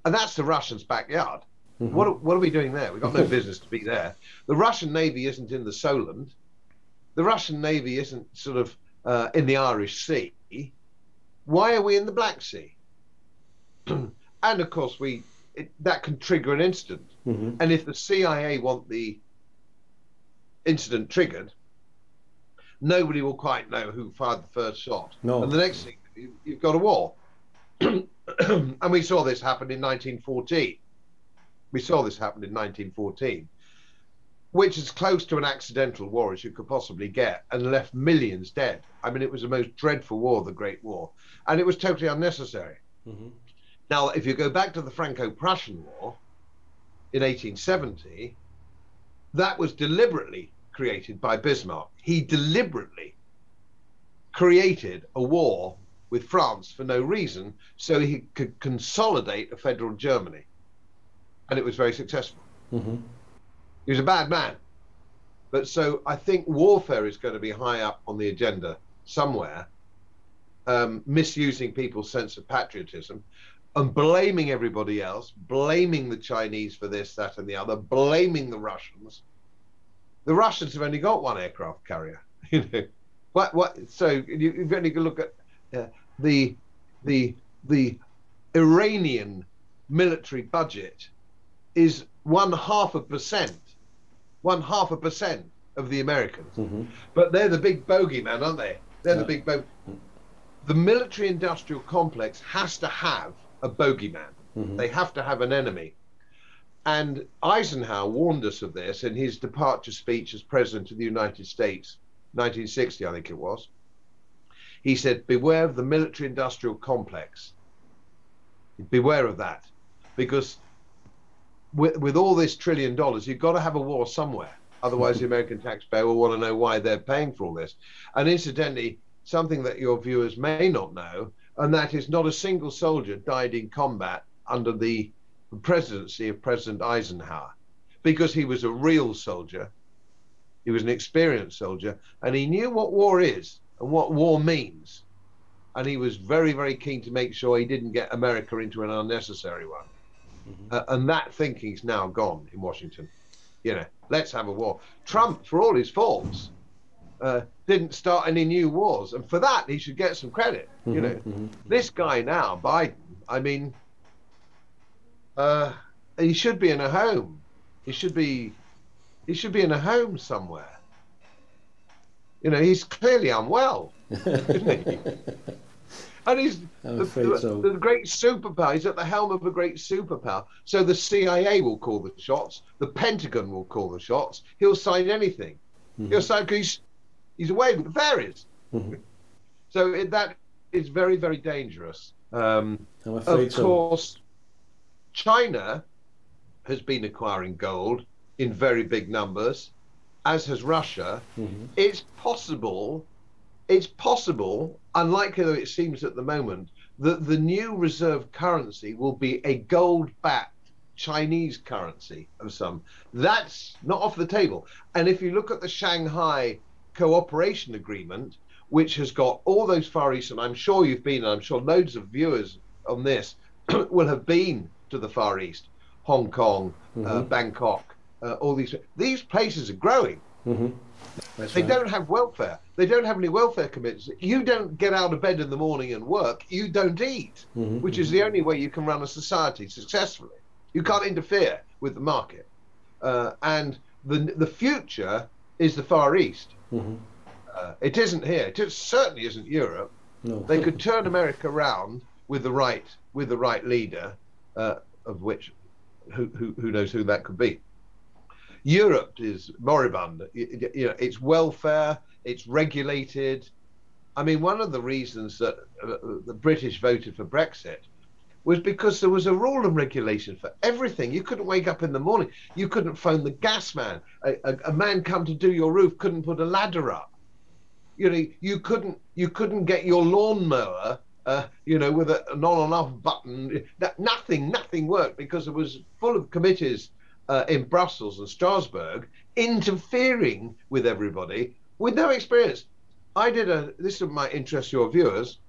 And that's the Russians' backyard. Mm-hmm. What are we doing there? We've got no business to be there. The Russian Navy isn't in the Solent. The Russian Navy isn't sort of in the Irish Sea. Why are we in the Black Sea? And of course, that can trigger an incident. Mm-hmm. And if the CIA want the incident triggered, nobody will quite know who fired the first shot. No. And the next thing, you've got a war. And we saw this happen in 1914. We saw this happen in 1914, which is close to an accidental war as you could possibly get, and left millions dead. I mean, it was the most dreadful war, the Great War, and it was totally unnecessary. Mm-hmm. Now, if you go back to the Franco-Prussian War in 1870, that was deliberately created by Bismarck. He deliberately created a war with France for no reason, so he could consolidate a federal Germany. And it was very successful. Mm-hmm. He was a bad man. But so I think warfare is going to be high up on the agenda somewhere, misusing people's sense of patriotism and blaming everybody else, blaming the Chinese for this, that, and the other, blaming the Russians. The Russians have only got one aircraft carrier. You know, what? So you've only got to look at the Iranian military budget is 0.5% of the Americans. Mm-hmm. But they're the big bogeyman, aren't they? They're the big bogey. The military industrial complex has to have a bogeyman. Mm-hmm. They have to have an enemy. And Eisenhower warned us of this in his departure speech as President of the United States 1960, I think it was. He said, beware of the military-industrial complex. Beware of that, because with all this $1 trillion, you've got to have a war somewhere. Otherwise, the American taxpayer will want to know why they're paying for all this. And incidentally, something that your viewers may not know, and that is not a single soldier died in combat under the presidency of President Eisenhower, because he was a real soldier. He was an experienced soldier, and he knew what war is and what war means. And he was very, very keen to make sure he didn't get America into an unnecessary one. And that thinking's now gone in Washington. You know, let's have a war. Trump, for all his faults, didn't start any new wars. And for that, he should get some credit. You know, this guy now, Biden, I mean, he should be in a home. He should be in a home somewhere. You know, he's clearly unwell, isn't he? And he's the great superpower. He's at the helm of a great superpower. So the CIA will call the shots. The Pentagon will call the shots. He'll sign anything. He'll sign because he's away with the fairies. So that is very, very dangerous. Of course, China has been acquiring gold in very big numbers, as has Russia. It's possible, unlikely though it seems at the moment, that the new reserve currency will be a gold-backed Chinese currency of some. That's not off the table. And if you look at the Shanghai Cooperation Agreement, which has got all those Far East, and I'm sure you've been, and I'm sure loads of viewers on this will have been to the Far East, Hong Kong, Bangkok, all these places are growing. They don't have welfare. They don't have any welfare commitments. You don't get out of bed in the morning and work. You don't eat, which is the only way you can run a society successfully. You can't interfere with the market. And the future is the Far East. It isn't here. It certainly isn't Europe. No. They could turn America around with the right leader, of which who knows who that could be. Europe is moribund. You know, it's welfare, it's regulated. I mean, one of the reasons that the British voted for Brexit was because there was a rule and regulation for everything. You couldn't wake up in the morning. You couldn't phone the gas man. A man come to do your roof couldn't put a ladder up. You know, you couldn't get your lawnmower, you know, with an on and off button. Nothing worked because it was full of committees in Brussels and Strasbourg interfering with everybody with no experience. This might interest your viewers.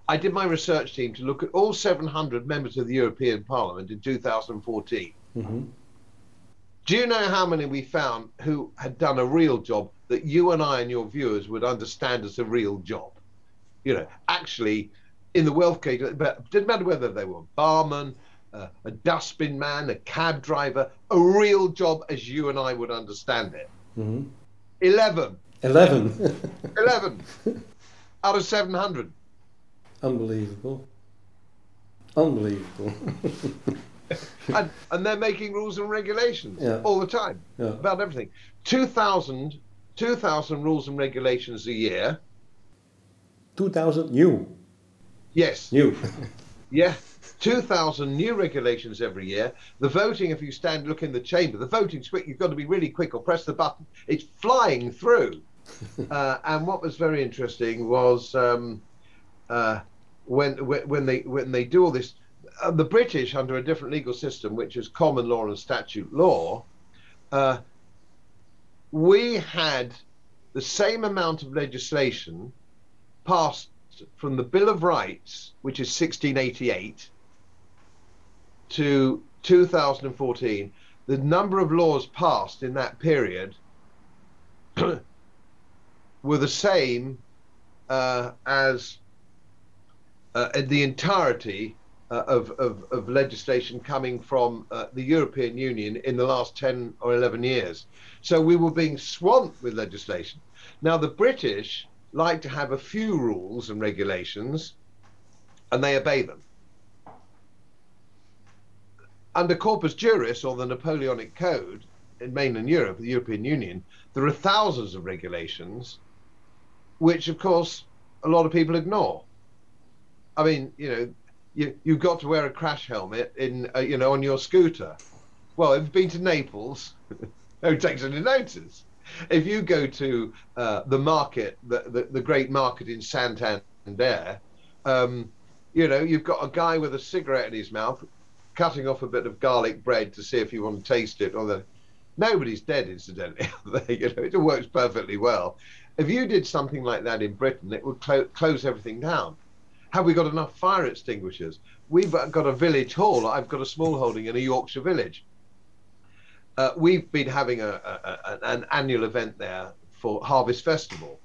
I did my research team to look at all 700 members of the European Parliament in 2014. Do you know how many we found who had done a real job that you and I and your viewers would understand as a real job? You know, actually in the wealth case, but it didn't matter whether they were barman, a dustbin man, a cab driver, a real job as you and I would understand it. 11 out of 700.
Unbelievable.
And they're making rules and regulations all the time about everything. 2,000 rules and regulations a year.
2,000 new?
Yes.
New.
Yeah. 2,000 new regulations every year. The voting, if you look in the chamber, the voting's quick. You've got to be really quick or press the button. It's flying through. And what was very interesting was when they do all this, the British, under a different legal system, which is common law and statute law, we had the same amount of legislation passed from the Bill of Rights, which is 1688, to 2014. The number of laws passed in that period were the same as the entirety of legislation coming from the European Union in the last 10 or 11 years. So we were being swamped with legislation. Now, the British like to have a few rules and regulations, and they obey them. Under Corpus Juris, or the Napoleonic Code, in mainland Europe, the European Union, there are thousands of regulations, which of course a lot of people ignore. I mean, you've got to wear a crash helmet in, on your scooter. Well, if you've been to Naples, who takes any notice? If you go to the market, the great market in Santander, you've got a guy with a cigarette in his mouth, cutting off a bit of garlic bread to see if you want to taste it. Nobody's dead, incidentally. It works perfectly well. If you did something like that in Britain, it would close everything down. Have we got enough fire extinguishers? We've got a village hall. I've got a small holding in a Yorkshire village. We've been having an annual event there for Harvest Festival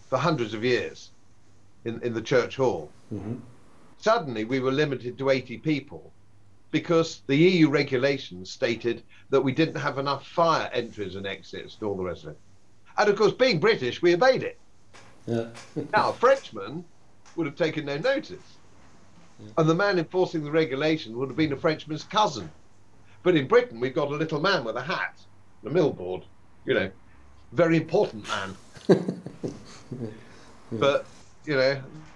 for hundreds of years in the church hall. Mm-hmm. Suddenly we were limited to 80 people because the EU regulations stated that we didn't have enough fire entries and exits and all the rest of it. And of course, being British, we obeyed it. Yeah. Now, a Frenchman would have taken no notice. Yeah. And the man enforcing the regulation would have been a Frenchman's cousin. But in Britain, we've got a little man with a hat, a millboard, very important man. But,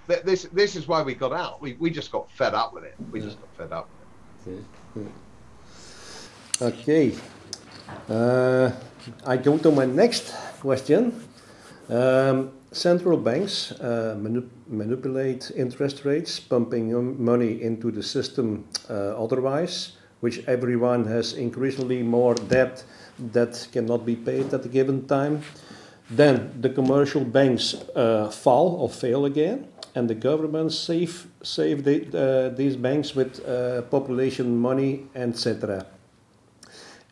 this is why we got out. We just got fed up with it. We just got fed up with it.
Okay. I go to my next question. Central banks manipulate interest rates, pumping money into the system otherwise, which everyone has increasingly more debt that cannot be paid at a given time. Then the commercial banks fall or fail again, and the governments save these banks with population money, etc.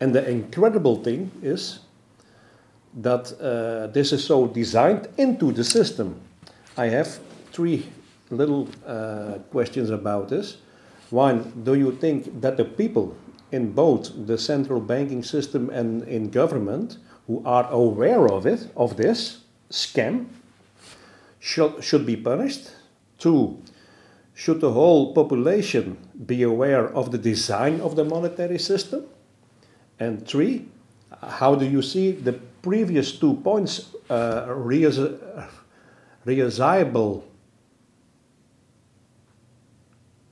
And the incredible thing is that this is so designed into the system. I have three little questions about this. One, do you think that the people in both the central banking system and in government who are aware of this scam, should be punished? Two, should the whole population be aware of the design of the monetary system? And three, how do you see the previous 2 points reusable?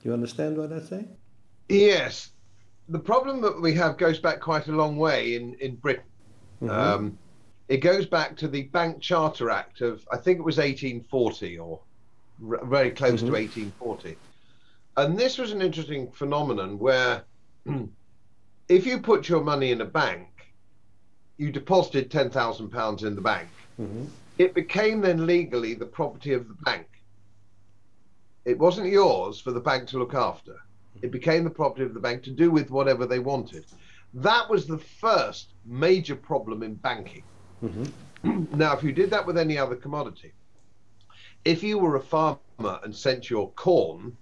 Do you understand what I say?
Yes. The problem that we have goes back quite a long way in Britain. Mm-hmm. It goes back to the Bank Charter Act of, I think it was 1840 or very close to 1840. And this was an interesting phenomenon where if you put your money in a bank, you deposited £10,000 in the bank. Mm-hmm. It became then legally the property of the bank. It wasn't yours for the bank to look after. It became the property of the bank to do with whatever they wanted. That was the first major problem in banking. Mm-hmm. Now, if you did that with any other commodity, if you were a farmer and sent your corn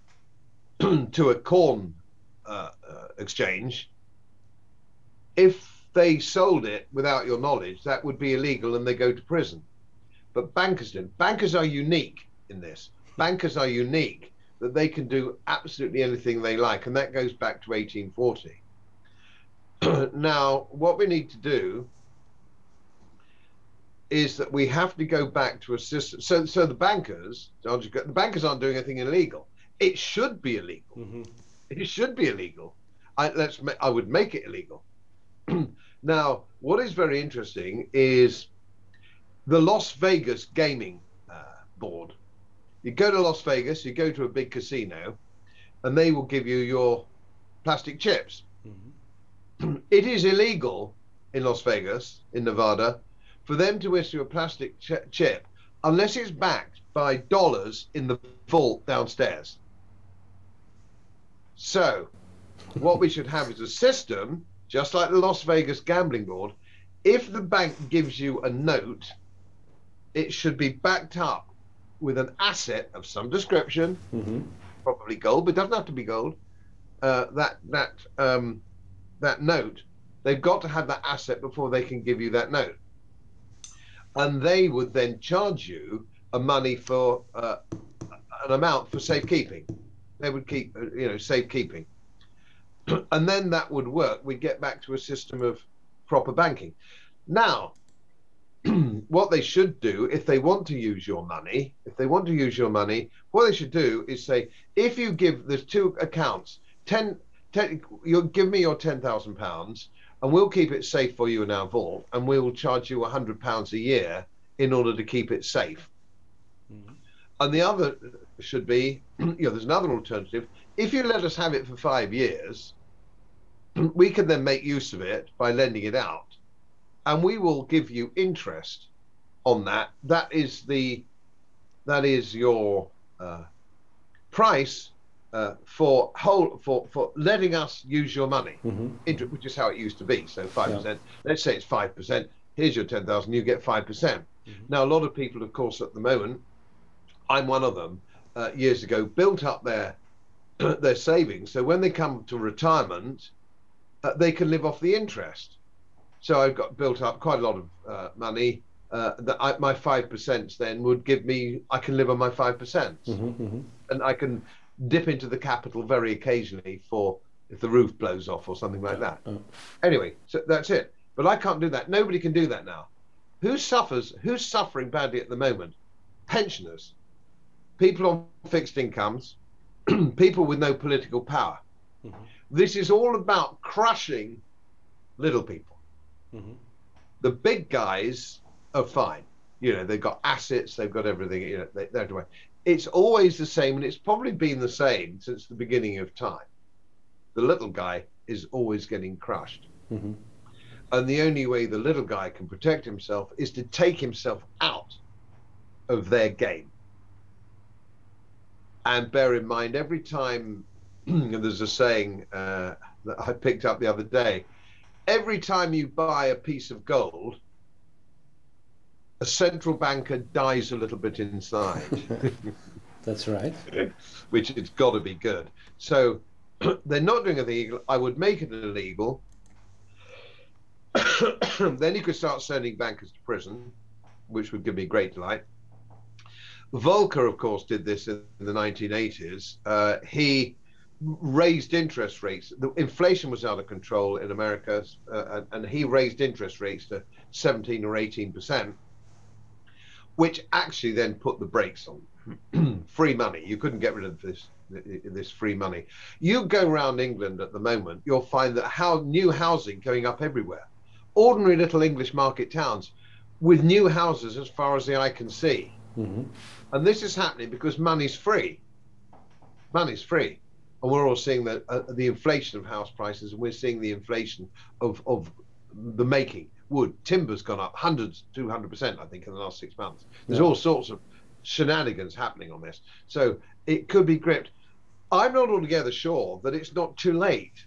to a corn exchange, if they sold it without your knowledge, that would be illegal and they go to prison. But bankers didn't. Bankers are unique in this. Bankers are unique that they can do absolutely anything they like, and that goes back to 1840. Now, what we need to do is that we have to go back to a system. So the bankers aren't doing anything illegal. It should be illegal. Mm-hmm. It should be illegal. I would make it illegal. Now, what is very interesting is the Las Vegas gaming board. You go to Las Vegas, you go to a big casino, and they will give you your plastic chips. Mm-hmm. It is illegal in Las Vegas, in Nevada, for them to issue a plastic chip unless it's backed by dollars in the vault downstairs. So what we should have is a system, just like the Las Vegas gambling board. If the bank gives you a note, it should be backed up with an asset of some description, mm-hmm. probably gold, but it doesn't have to be gold. That note, they've got to have that asset before they can give you that note. And they would then charge you a money for an amount for safekeeping. They would keep, safekeeping. And then that would work. We'd get back to a system of proper banking. Now, what they should do if they want to use your money, what they should do is say, if you give, there's two accounts, 10 you'll give me your £10,000 and we'll keep it safe for you in our vault, and we will charge you £100 a year in order to keep it safe. Mm-hmm. And the other should be, there's another alternative. If you let us have it for 5 years, we can then make use of it by lending it out, and we will give you interest on that. That is your price for letting us use your money, mm-hmm. Which is how it used to be. So 5%. Yeah. Let's say it's 5%. Here's your 10,000. You get 5%. Mm-hmm. Now, a lot of people, of course, at the moment, I'm one of them, years ago, built up their savings. So when they come to retirement, they can live off the interest. So I've got built up quite a lot of money. My 5% then would give me, I can live on my 5%. Mm-hmm, mm-hmm. And I can dip into the capital very occasionally for if the roof blows off or something like that. Anyway, so that's it. But I can't do that. Nobody can do that now. Who's suffering badly at the moment? Pensioners, people on fixed incomes, people with no political power. Mm-hmm. This is all about crushing little people. Mm-hmm. The big guys are fine. They've got assets, they've got everything, they're doing. It's always the same, and it's probably been the same since the beginning of time. The little guy is always getting crushed. Mm-hmm. And the only way the little guy can protect himself is to take himself out of their game. And bear in mind, every time, there's a saying that I picked up the other day, every time you buy a piece of gold, a central banker dies a little bit inside.
That's right.
Which it's got to be good. So they're not doing anything illegal. I would make it illegal. Then you could start sending bankers to prison, which would give me great delight. Volcker, of course, did this in the 1980s. He raised interest rates. The inflation was out of control in America, and he raised interest rates to 17 or 18%, which actually then put the brakes on. Free money. You couldn't get rid of this free money. You go around England at the moment, you'll find that new housing going up everywhere. Ordinary little English market towns with new houses as far as the eye can see. Mm-hmm. And this is happening because money's free. Money's free. And we're all seeing the inflation of house prices, and we're seeing the inflation of the making. Wood, timber's gone up 200%, I think, in the last 6 months. There's all sorts of shenanigans happening on this. So it could be gripped. I'm not altogether sure that it's not too late.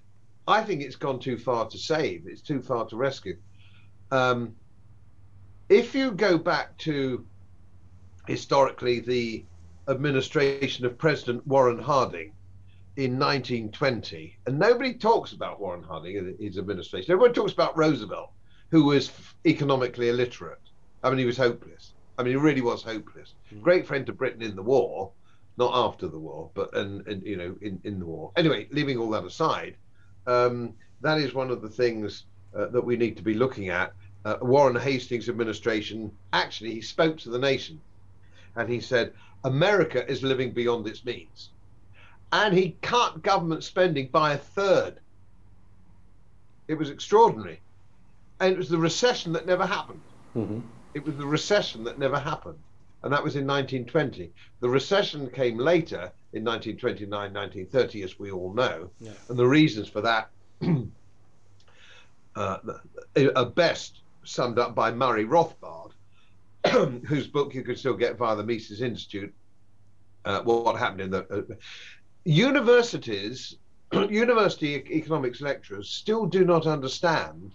I think it's gone too far to save. It's too far to rescue. If you go back to historically the administration of President Warren Harding in 1920, and nobody talks about Warren Harding and his administration. Everyone talks about Roosevelt, who was economically illiterate. I mean, he was hopeless. I mean, he really was hopeless. Mm-hmm. Great friend to Britain in the war, not after the war, but in the war. Anyway, leaving all that aside, that is one of the things that we need to be looking at. Warren Hastings' administration, actually, he spoke to the nation, and he said, America is living beyond its means. And he cut government spending by 1/3. It was extraordinary. And it was the recession that never happened. Mm-hmm. It was the recession that never happened. And that was in 1920. The recession came later in 1929, 1930, as we all know. Yeah. And the reasons for that are best summed up by Murray Rothbard, whose book you can still get via the Mises Institute, what happened in the universities. University economics lecturers still do not understand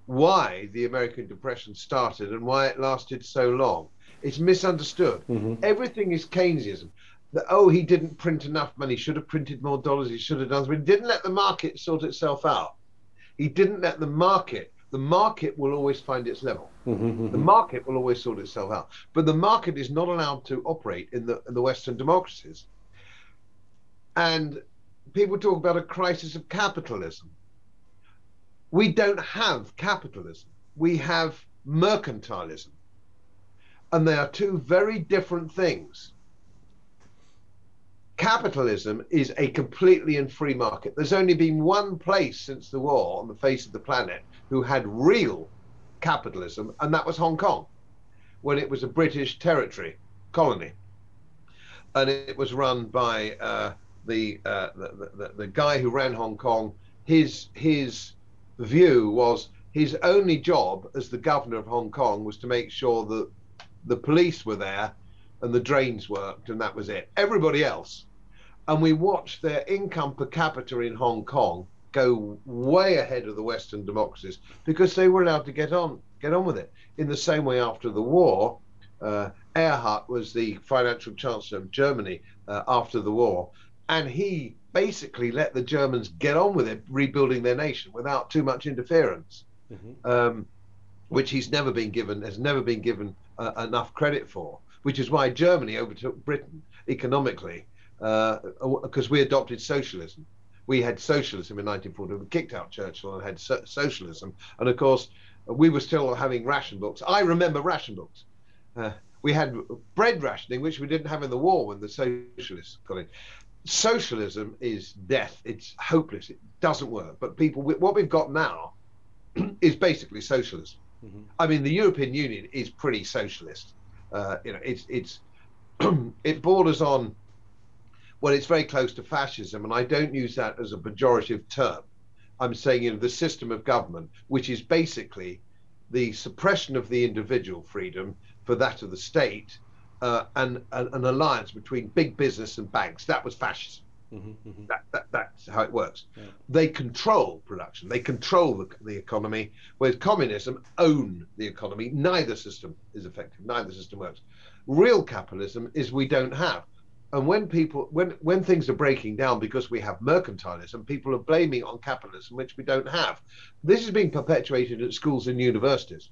why the American Depression started and why it lasted so long. It's misunderstood. Mm-hmm. Everything is Keynesianism. He didn't print enough money, should have printed more dollars, he should have done something. He didn't let the market sort itself out. He didn't let the market will always find its level. Mm-hmm. The market will always sort itself out. But the market is not allowed to operate in the Western democracies. And people talk about a crisis of capitalism. We don't have capitalism. We have mercantilism. And they are two very different things. Capitalism is a completely and free market. There's only been one place since the war on the face of the planet who had real capitalism, and that was Hong Kong, when it was a British territory colony, and it was run by the guy who ran Hong Kong. His view was his only job as the governor of Hong Kong was to make sure that the police were there and the drains worked, and that was it. Everybody else, and we watched their income per capita in Hong Kong go way ahead of the Western democracies because they were allowed to get on with it. In the same way, after the war, Erhard was the financial chancellor of Germany after the war, and he basically let the Germans get on with it, rebuilding their nation without too much interference, which has never been given enough credit for, which is why Germany overtook Britain economically, because we adopted socialism. We had socialism in 1940. We kicked out Churchill and had socialism. And of course, we were still having ration books. I remember ration books. We had bread rationing, which we didn't have in the war when the socialists got in. Socialism is death. It's hopeless. It doesn't work. But people, what we've got now is basically socialism. I mean, the European Union is pretty socialist. It borders on, well, it's very close to fascism, and I don't use that as a pejorative term. I'm saying, the system of government, which is basically the suppression of the individual freedom for that of the state, and an alliance between big business and banks. That was fascism. That's how it works. Yeah. They control production. They control the economy, whereas communism own the economy. Neither system is effective. Neither system works. Real capitalism is we don't have. And when things are breaking down because we have mercantilism, people are blaming on capitalism, which we don't have. This is being perpetuated at schools and universities.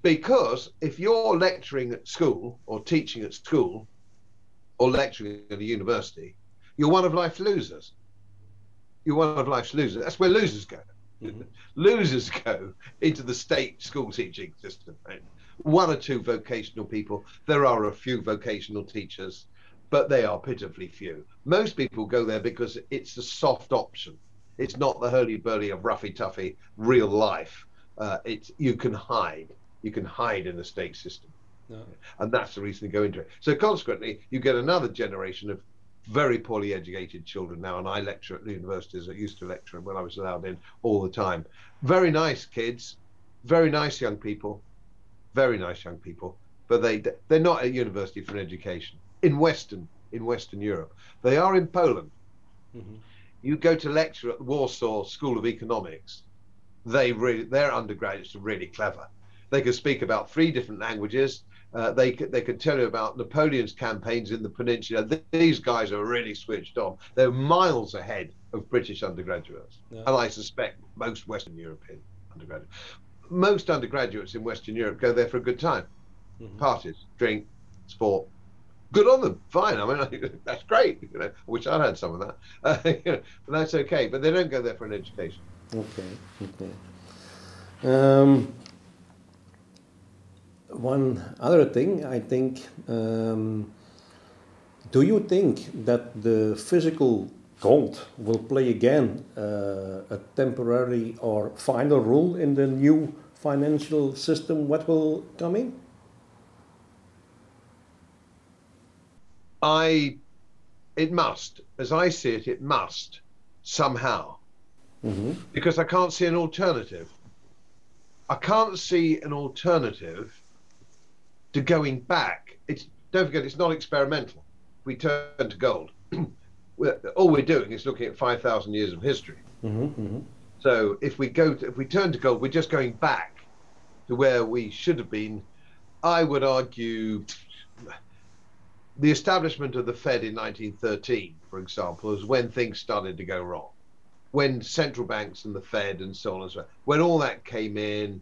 Because if you're lecturing at school or teaching at school or lecturing at a university, you're one of life's losers. You're one of life's losers. That's where losers go. Losers go into the state school teaching system. Right? One or two vocational people. There are a few vocational teachers, but they are pitifully few. Most people go there because it's a soft option. It's not the hurly-burly of roughy-toughy real life. You can hide. You can hide in the state system. No. And that's the reason to go into it. So consequently, you get another generation of very poorly educated children now, and I lecture at the universities. I used to lecture when I was allowed in all the time. Very nice kids, very nice young people, but they're not at university for an education. In Western Europe, they are in Poland. You go to lecture at the Warsaw School of Economics. Their undergraduates are really clever. They can speak about 3 different languages. They can tell you about Napoleon's campaigns in the peninsula. These guys are really switched on. They're miles ahead of British undergraduates, and I suspect most Western European undergraduates. Most undergraduates in Western Europe go there for a good time, parties, drink, sport. Good on them, fine. I mean, that's great. I wish I'd had some of that. But that's okay. But they don't go there for an education.
Okay. One other thing, I think, do you think that the physical gold will play again a temporary or final role in the new financial system? What will come in?
It must, as I see it, it must somehow, because I can't see an alternative. I can't see an alternative to going back. Don't forget, it's not experimental. We turn to gold. All we're doing is looking at 5,000 years of history. So if we turn to gold, we're just going back to where we should have been. I would argue the establishment of the Fed in 1913, for example, is when things started to go wrong. When central banks and the Fed and so on and so on, when all that came in,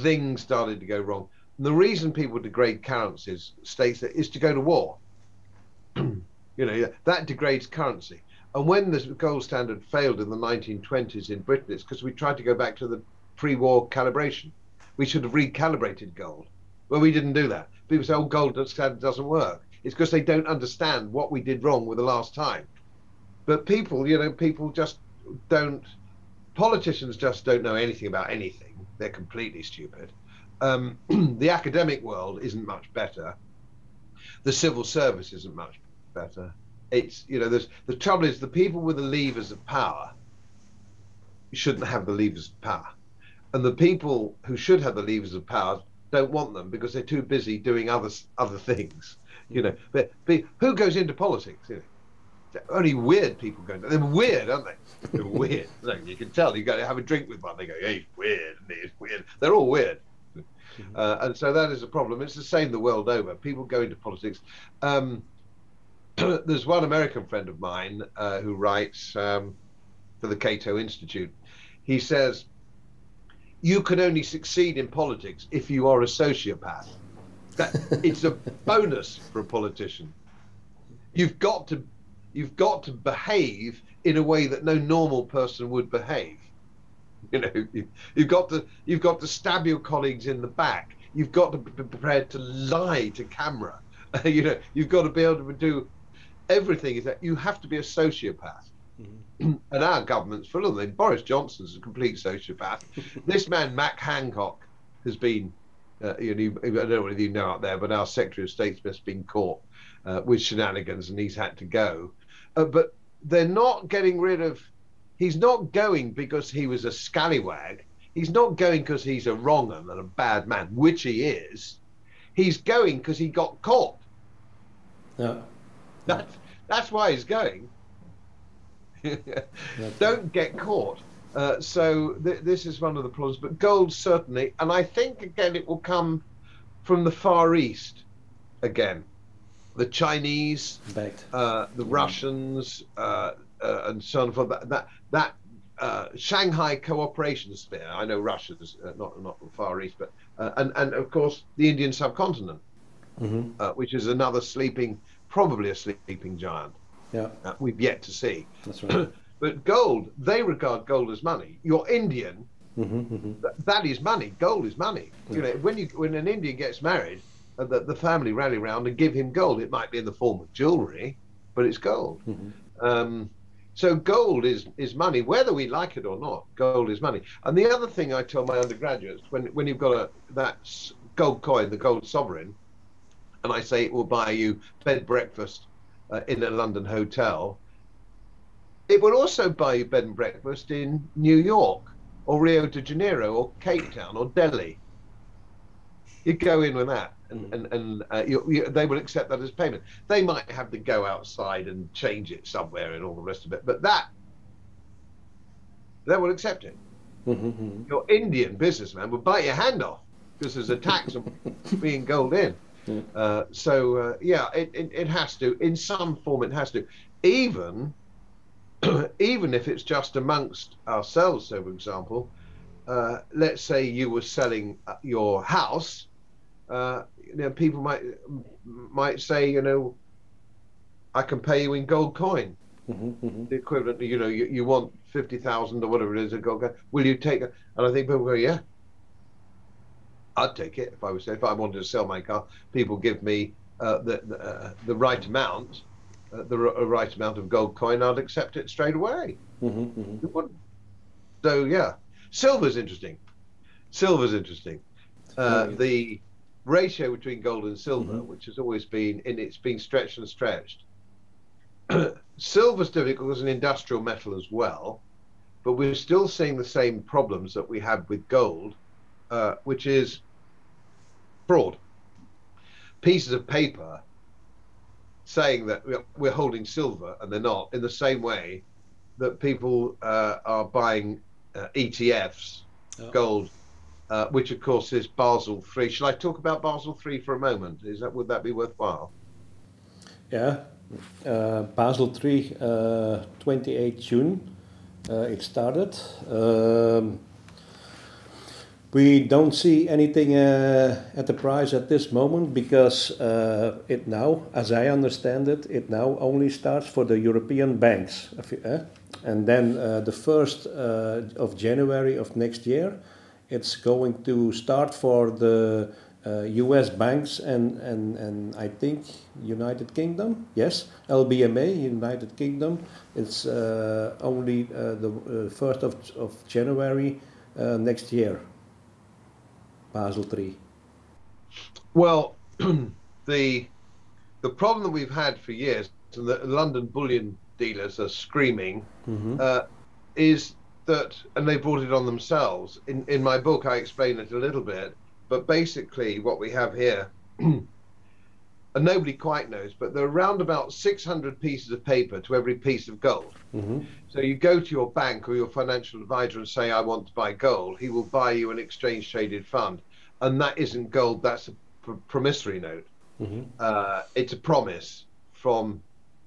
things started to go wrong. And the reason people degrade currencies, states, is to go to war. That degrades currency. And when the gold standard failed in the 1920s in Britain, it's because we tried to go back to the pre-war calibration. We should have recalibrated gold. Well, we didn't do that. People say, oh, gold standard doesn't work. It's because they don't understand what we did wrong with the last time. But people, people just don't, politicians just don't know anything about anything. They're completely stupid. The academic world isn't much better. The civil service isn't much better. It's, the trouble is the people with the levers of power shouldn't have the levers of power. And the people who should have the levers of power don't want them because they're too busy doing other things. But who goes into politics? Only weird people go into. They're weird, aren't they? They're weird. You can tell. You go to have a drink with one. They go, "Hey, he's weird, and he's weird." They're all weird, and so that is a problem. It's the same the world over. People go into politics. There's one American friend of mine who writes for the Cato Institute. He says, "You can only succeed in politics if you are a sociopath. It's a bonus for a politician. You've got to behave in a way that no normal person would behave. You've got to stab your colleagues in the back. You've got to be prepared to lie to camera. You've got to be able to do everything. Is that you have to be a sociopath." And our government's full of them. Boris Johnson's a complete sociopath. This man, Mac Hancock, has been, I don't know whether you know out there, but our Secretary of State's just been caught with shenanigans and he's had to go. But they're not getting rid of, he's not going because he was a scallywag. He's not going because he's a wrong 'un and a bad man, which he is. He's going because he got caught.
Yeah.
That's why he's going. Don't get caught. So this is one of the problems. But gold certainly, and I think again it will come from the Far East again. The Chinese, the Russians, and so on. For that Shanghai cooperation sphere. I know Russia's not the Far East, but and of course the Indian subcontinent, which is another probably a sleeping giant.
Yeah,
we've yet to see.
That's right.
But gold, they regard gold as money. You're Indian, that is money. Gold is money. Yeah. When an Indian gets married, the family rally round and give him gold. It might be in the form of jewelry, but it's gold. So gold is money, whether we like it or not. Gold is money. And the other thing I tell my undergraduates, when you've got that gold coin, the gold sovereign, and I say it will buy you bed breakfast in a London hotel, it will also buy you bed and breakfast in New York or Rio de Janeiro or Cape Town or Delhi. You go in with that, and they will accept that as payment. They might have to go outside and change it somewhere and all the rest of it, but they will accept it. Your Indian businessman will bite your hand off because there's a tax on being gold in. Yeah, it has to, in some form it has to, even if it's just amongst ourselves. So for example, let's say you were selling your house, people might say, I can pay you in gold coin. The equivalent, you want 50,000 or whatever it is, a gold coin. Will you take it? And I think people go, yeah, I'd take it. If I wanted to sell my car, people give me the right amount, right amount of gold coin, I'd accept it straight away. You wouldn't. So yeah, silver's interesting. The ratio between gold and silver, which has always been, it's been stretched and stretched. Silver's difficult as an industrial metal as well, but we're still seeing the same problems that we had with gold, which is fraud. Pieces of paper saying that we're holding silver and they're not, in the same way that people are buying ETFs, gold, which of course is Basel III. Shall I talk about Basel III for a moment? Would that be worthwhile?
Yeah, Basel III, 28 June, it started. We don't see anything at the price at this moment because it now, as I understand it, it now only starts for the European banks. And then the 1st of January of next year, it's going to start for the US banks and I think United Kingdom, yes, LBMA, United Kingdom. It's only the 1st of January next year. Basel III.
Well, the problem that we've had for years, and the London bullion dealers are screaming, is that, and they brought it on themselves. In my book, I explain it a little bit, but basically what we have here, and nobody quite knows, but there are around about 600 pieces of paper to every piece of gold. So you go to your bank or your financial advisor and say, I want to buy gold. He will buy you an exchange traded fund. And that isn't gold, that's a promissory note. It's a promise from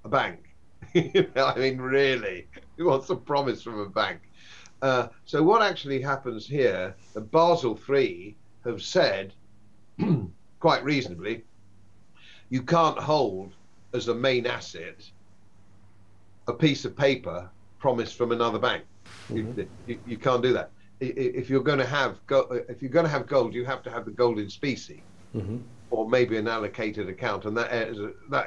a bank. I mean, really, who wants a promise from a bank? So what actually happens here, the Basel III have said, quite reasonably, you can't hold as a main asset a piece of paper promised from another bank. You can't do that. If you're going to have gold, you have to have the gold in specie, or maybe an allocated account, and that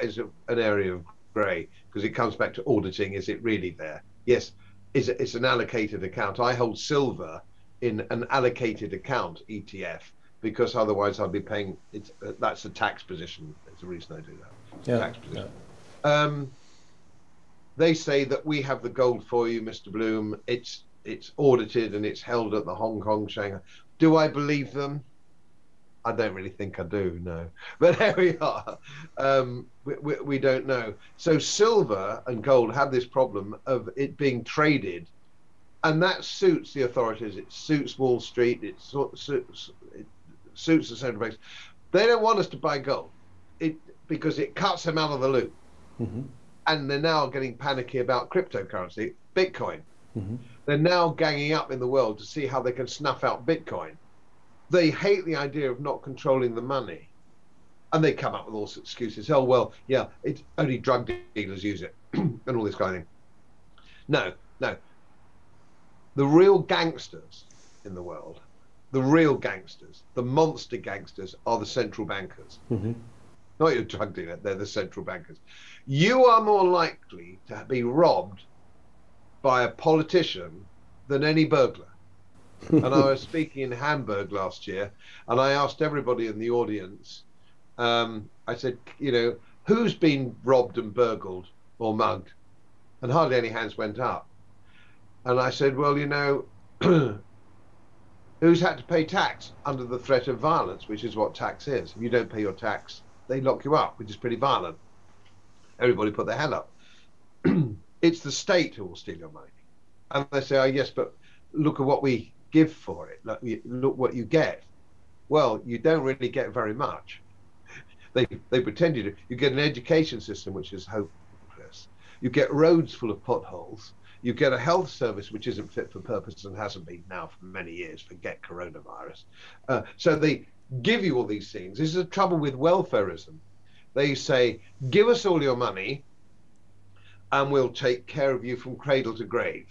is an area of grey, because it comes back to auditing. Is it really there? Yes, it's an allocated account. I hold silver in an allocated account ETF because otherwise I'll be paying. That's a tax position. It's the reason I do that.
Yeah.
Tax position. Yeah. They say that we have the gold for you, Mr. Bloom. It's audited and it's held at the Hong Kong, Shanghai. Do I believe them? I don't really think I do, no. But there we are. We don't know. So silver and gold have this problem of it being traded, and that suits the authorities. It suits Wall Street. It suits the central banks. They don't want us to buy gold because it cuts them out of the loop. And they're now getting panicky about cryptocurrency, Bitcoin. They're now ganging up in the world to see how they can snuff out Bitcoin. They hate the idea of not controlling the money. And they come up with all sorts of excuses. Oh, well, yeah, it's only drug dealers use it and all this kind of thing. No. The real gangsters in the world, the real gangsters, the monster gangsters are the central bankers. Not your drug dealer, they're the central bankers. You are more likely to be robbed by a politician than any burglar. And I was speaking in Hamburg last year, and I asked everybody in the audience, I said, who's been robbed and burgled or mugged? And hardly any hands went up. And I said, well, who's had to pay tax under the threat of violence, which is what tax is. If you don't pay your tax, they lock you up, which is pretty violent. Everybody put their hand up. It's the state who will steal your money. And they say, oh, yes, but look at what we give for it. Look what you get. Well, you don't really get very much. They pretend you do. You get an education system which is hopeless. You get roads full of potholes. You get a health service which isn't fit for purpose and hasn't been now for many years. Forget coronavirus. So they give you all these things. This is the trouble with welfareism. They say, give us all your money and we'll take care of you from cradle to grave.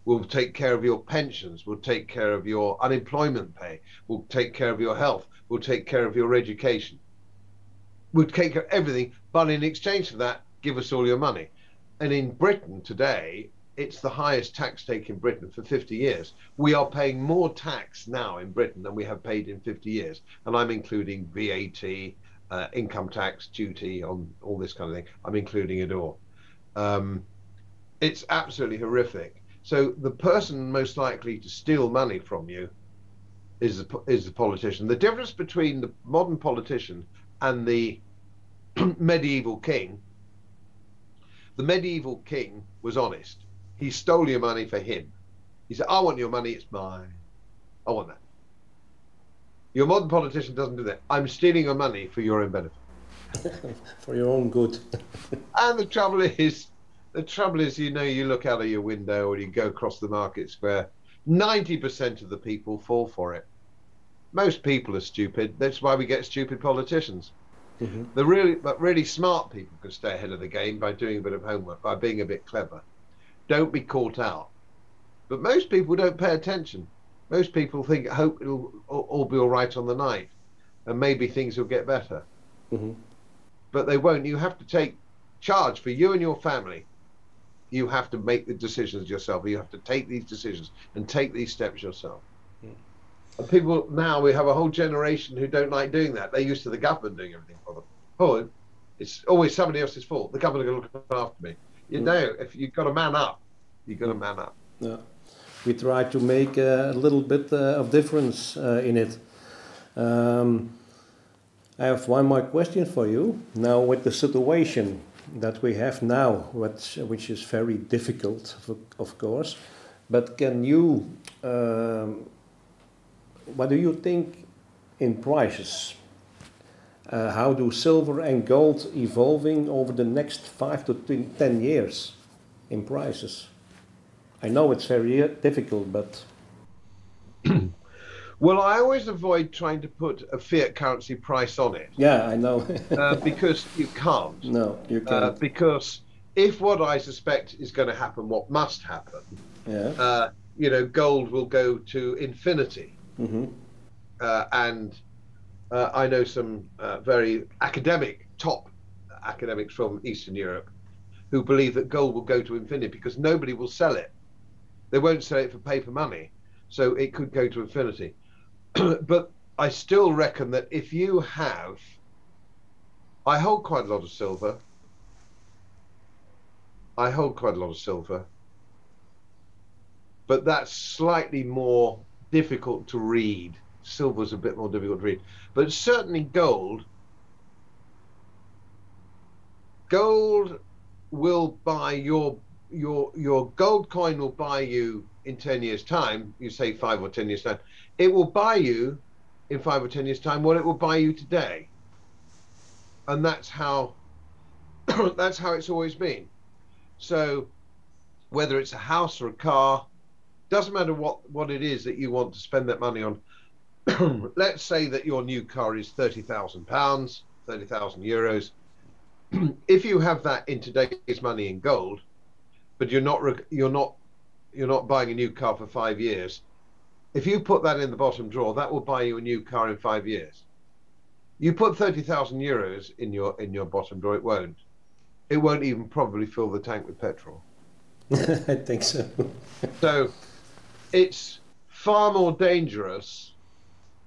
We'll take care of your pensions. We'll take care of your unemployment pay. We'll take care of your health. We'll take care of your education. We'll take care of everything, but in exchange for that, give us all your money. And in Britain today, it's the highest tax take in Britain for 50 years. We are paying more tax now in Britain than we have paid in 50 years. And I'm including VAT, income tax, duty on all this kind of thing. I'm including it all. It's absolutely horrific. So the person most likely to steal money from you is the politician. The difference between the modern politician and the medieval king, the medieval king was honest. He stole your money for him. He said, I want your money, it's mine. I want that. Your modern politician doesn't do that. I'm stealing your money for your own benefit.
For your own good.
And the trouble is, you look out of your window or you go across the market square, 90% of the people fall for it. Most people are stupid. That's why we get stupid politicians.
Mm-hmm.
But really smart people can stay ahead of the game by doing a bit of homework, by being a bit clever. Don't be caught out. But most people don't pay attention. Most people hope it'll all be all right on the night, and maybe things will get better.
Mm-hmm.
But they won't. You have to take charge for you and your family. You have to make the decisions yourself. You have to take these decisions and take these steps yourself. Mm. And people now, we have a whole generation who don't like doing that. They're used to the government doing everything for them. Oh, it's always somebody else's fault. The government are going to look after me. You know, if you've got to man up, you've got to man up.
Yeah. We try to make a little bit of difference in it. I have one more question for you. Now, with the situation that we have now, which is very difficult, of course, but can you, what do you think in prices? How do silver and gold evolving over the next 5 to 10 years in prices? I know it's very difficult, but...
Well, I always avoid trying to put a fiat currency price on it.
Yeah, I know.
Because you can't.
No, you can't.
Because if what I suspect is going to happen, what must happen,
yeah.
You know, gold will go to infinity.
Mm-hmm.
And I know some very top academics from Eastern Europe who believe that gold will go to infinity because nobody will sell it. They won't sell it for paper money. So it could go to infinity. But I still reckon that if you have, I hold quite a lot of silver. But that's slightly more difficult to read. Silver's a bit more difficult to read. But certainly gold will buy your gold coin will buy you in 10 years time, you say 5 or 10 years time, it will buy you in 5 or 10 years time what it will buy you today. And that's how it's always been. So whether it's a house or a car, doesn't matter what it is that you want to spend that money on. Let's say that your new car is £30,000, 30,000 euros. If you have that in today's money in gold, but you're not buying a new car for 5 years. If you put that in the bottom drawer, that will buy you a new car in 5 years. You put 30,000 euros in your bottom drawer, it won't. It won't even probably fill the tank with petrol.
I think so.
So it's far more dangerous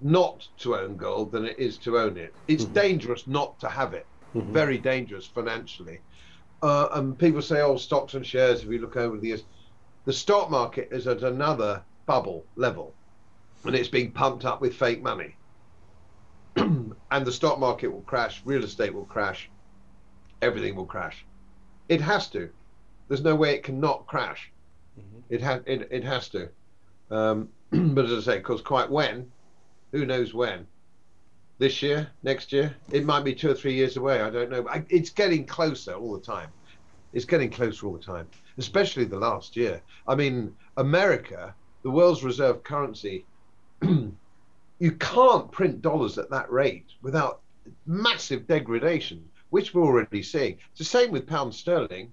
not to own gold than it is to own it. It's dangerous not to have it. Very dangerous financially. And people say, oh, stocks and shares, if you look over the years, the stock market is at another bubble level, and it's being pumped up with fake money. And the stock market will crash, real estate will crash, everything will crash. It has to. There's no way it cannot crash. It has to. But as I say, because quite when, who knows when? This year, next year, it might be 2 or 3 years away. I don't know. It's getting closer all the time. It's getting closer all the time, especially the last year. I mean, America, the world's reserve currency, you can't print dollars at that rate without massive degradation, which we're already seeing. It's the same with pound sterling,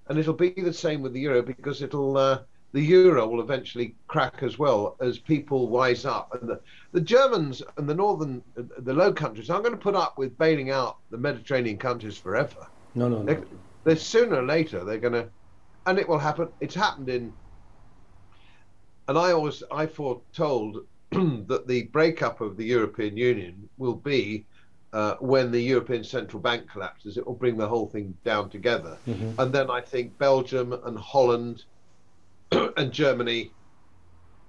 and it'll be the same with the euro because the euro will eventually crack as well as people wise up. And the Germans and the Low Countries aren't going to put up with bailing out the Mediterranean countries forever.
No.
They're sooner or later they're going to, and it will happen. It's happened in, and I foretold that the breakup of the European Union will be when the European Central Bank collapses. It will bring the whole thing down together. And then I think Belgium and Holland and Germany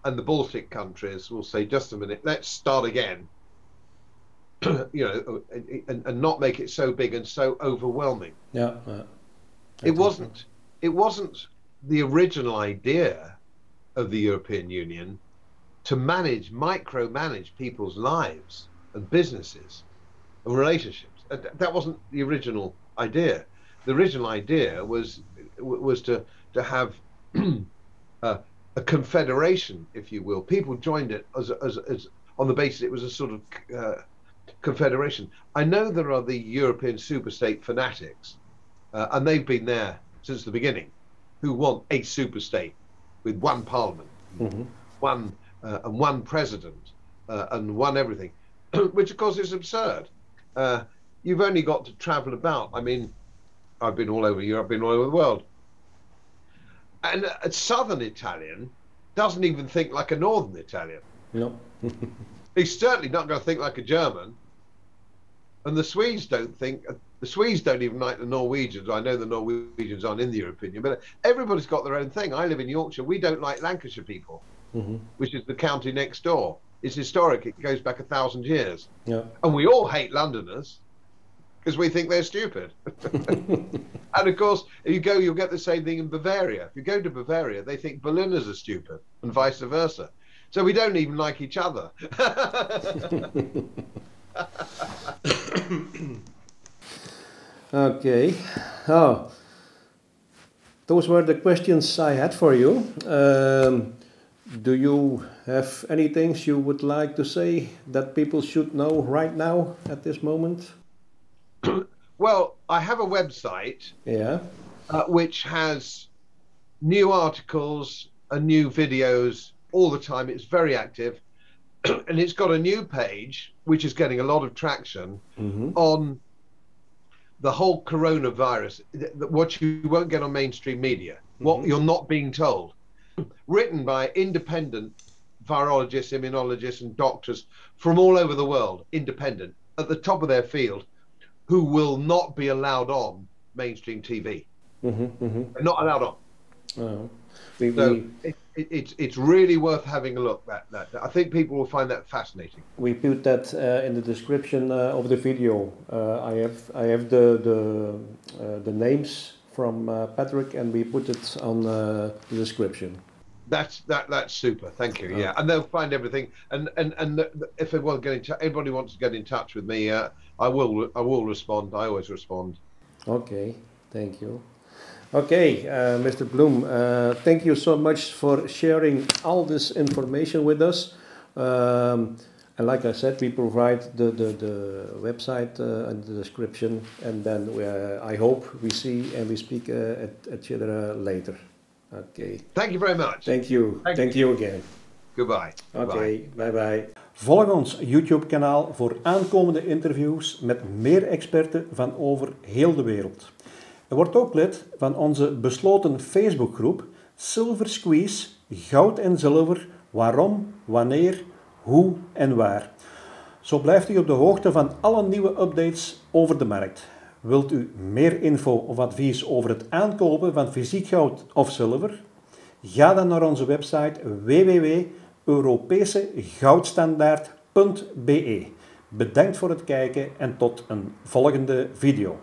and the Baltic countries will say, just a minute, let's start again. You know, and not make it so big and so overwhelming.
Yeah.
It wasn't the original idea of the European Union to micromanage people's lives and businesses and relationships. That wasn't the original idea. The original idea was to have a confederation, if you will. People joined it as on the basis it was a sort of confederation. I know there are the European superstate fanatics, and they've been there since the beginning, who want a superstate with one parliament, one president, and one everything, which of course is absurd. You've only got to travel about. I mean, I've been all over Europe, I've been all over the world. And a southern Italian doesn't even think like a northern Italian.
No.
He's certainly not going to think like a German. And the Swedes don't even like the Norwegians. I know the Norwegians aren't in the European Union, but everybody's got their own thing. I live in Yorkshire. We don't like Lancashire people, which is the county next door. It's historic. It goes back 1,000 years. Yeah. And we all hate Londoners because we think they're stupid. And of course, if you you'll get the same thing in Bavaria. If you go to Bavaria, they think Berliners are stupid and vice versa. So we don't even like each other.
Okay. Oh, those were the questions I had for you. Do you have any things you would like to say that people should know right now at this moment?
Well, I have a website, which has new articles and new videos all the time. It's very active, and it's got a new page which is getting a lot of traction on the whole coronavirus, what you won't get on mainstream media, what you're not being told, written by independent virologists, immunologists and doctors from all over the world, independent, at the top of their field, who will not be allowed on mainstream TV. They're not allowed on.
Oh.
It's really worth having a look at that. I think people will find that fascinating.
We put that in the description of the video. I have the names from Patrick, and we put it on the description.
That's super. Thank you. Yeah, and they'll find everything. And if anybody wants to get in touch with me, I will respond. I always respond.
Okay, thank you. Okay, Mr. Bloem, thank you so much for sharing all this information with us. And like I said, we provide the website and the description, and then I hope we see and we speak at each other later. Okay.
Thank you very much.
Thank you. Thank you again.
Goodbye.
Oké, bye bye. Volg ons YouTube-kanaal voor aankomende interviews met meer experten van over heel de wereld. Je wordt ook lid van onze besloten Facebookgroep Silver Squeeze, goud en zilver, waarom, wanneer, hoe en waar. Zo blijft u op de hoogte van alle nieuwe updates over de markt. Wilt u meer info of advies over het aankopen van fysiek goud of zilver? Ga dan naar onze website www.europeesegoudstandaard.be. Bedankt voor het kijken en tot een volgende video.